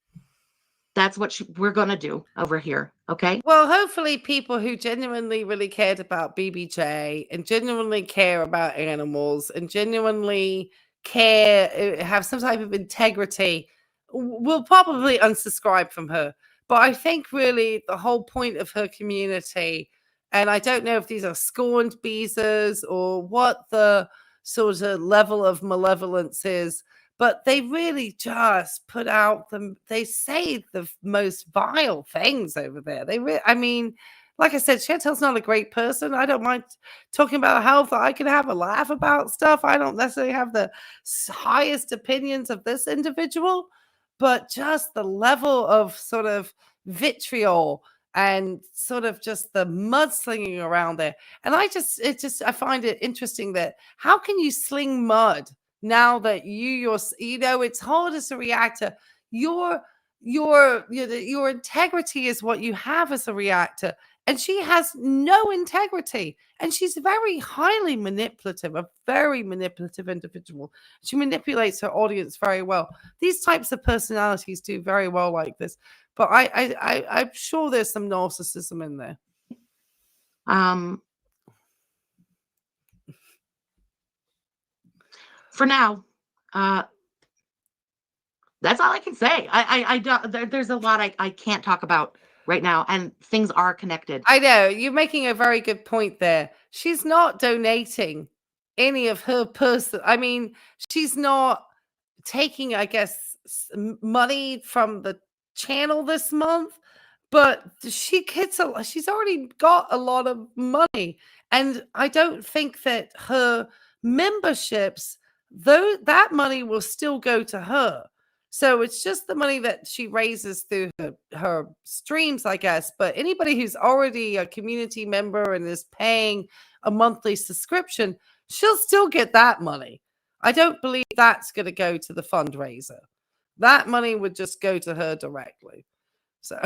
That's what we're going to do over here. Okay. Well, hopefully people who genuinely really cared about BBJ and genuinely care about animals and genuinely care, have some type of integrity, will probably unsubscribe from her. But I think really the whole point of her community, and I don't know if these are scorned beezers or what the sort of level of malevolence is, but they really just put out they say the most vile things over there. I mean, Like I said, Chantel's not a great person. I don't mind talking about health. I can have a laugh about stuff. I don't necessarily have the highest opinions of this individual, but just the level of sort of vitriol and sort of just the mudslinging around there. And I find it interesting that how can you sling mud now that it's hard as a reactor. Your integrity is what you have as a reactor. And she has no integrity. And she's very highly manipulative, a very manipulative individual. She manipulates her audience very well. These types of personalities do very well like this. But I'm sure there's some narcissism in there. For now, that's all I can say. There's a lot I can't talk about right now, and things are connected. I know you're making a very good point there. She's not donating any of her I mean, she's not taking, I guess, money from the channel this month, but she's already got a lot of money, and I don't think that her memberships, though, that money will still go to her. So it's just the money that she raises through her streams, I guess. But anybody who's already a community member and is paying a monthly subscription, she'll still get that money. I don't believe that's going to go to the fundraiser. That money would just go to her directly. So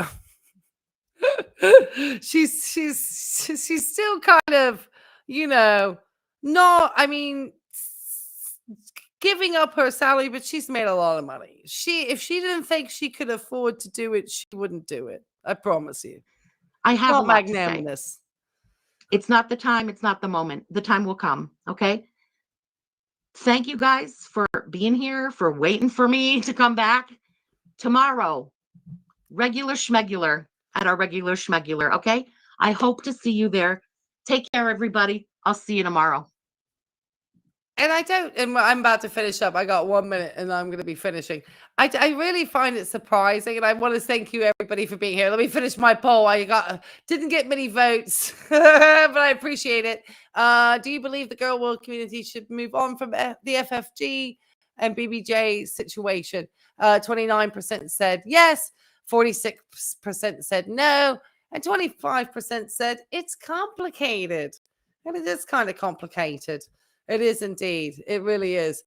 she's still kind of, not, I mean, giving up her salary, but she's made a lot of money. If she didn't think she could afford to do it, she wouldn't do it. I promise you. I have not a lot magnanimous. To say. It's not the time. It's not the moment. The time will come. Okay. Thank you guys for being here, for waiting for me to come back tomorrow. Regular schmegular at our regular schmegular. Okay. I hope to see you there. Take care, everybody. I'll see you tomorrow. And I'm about to finish up. I got 1 minute and I'm going to be finishing. I really find it surprising. And I want to thank you, everybody, for being here. Let me finish my poll. Didn't get many votes, but I appreciate it. Do you believe the girl world community should move on from the FFG and BBJ situation? 29% said yes. 46% said no. And 25% said it's complicated. And it is kind of complicated. It is indeed. It really is.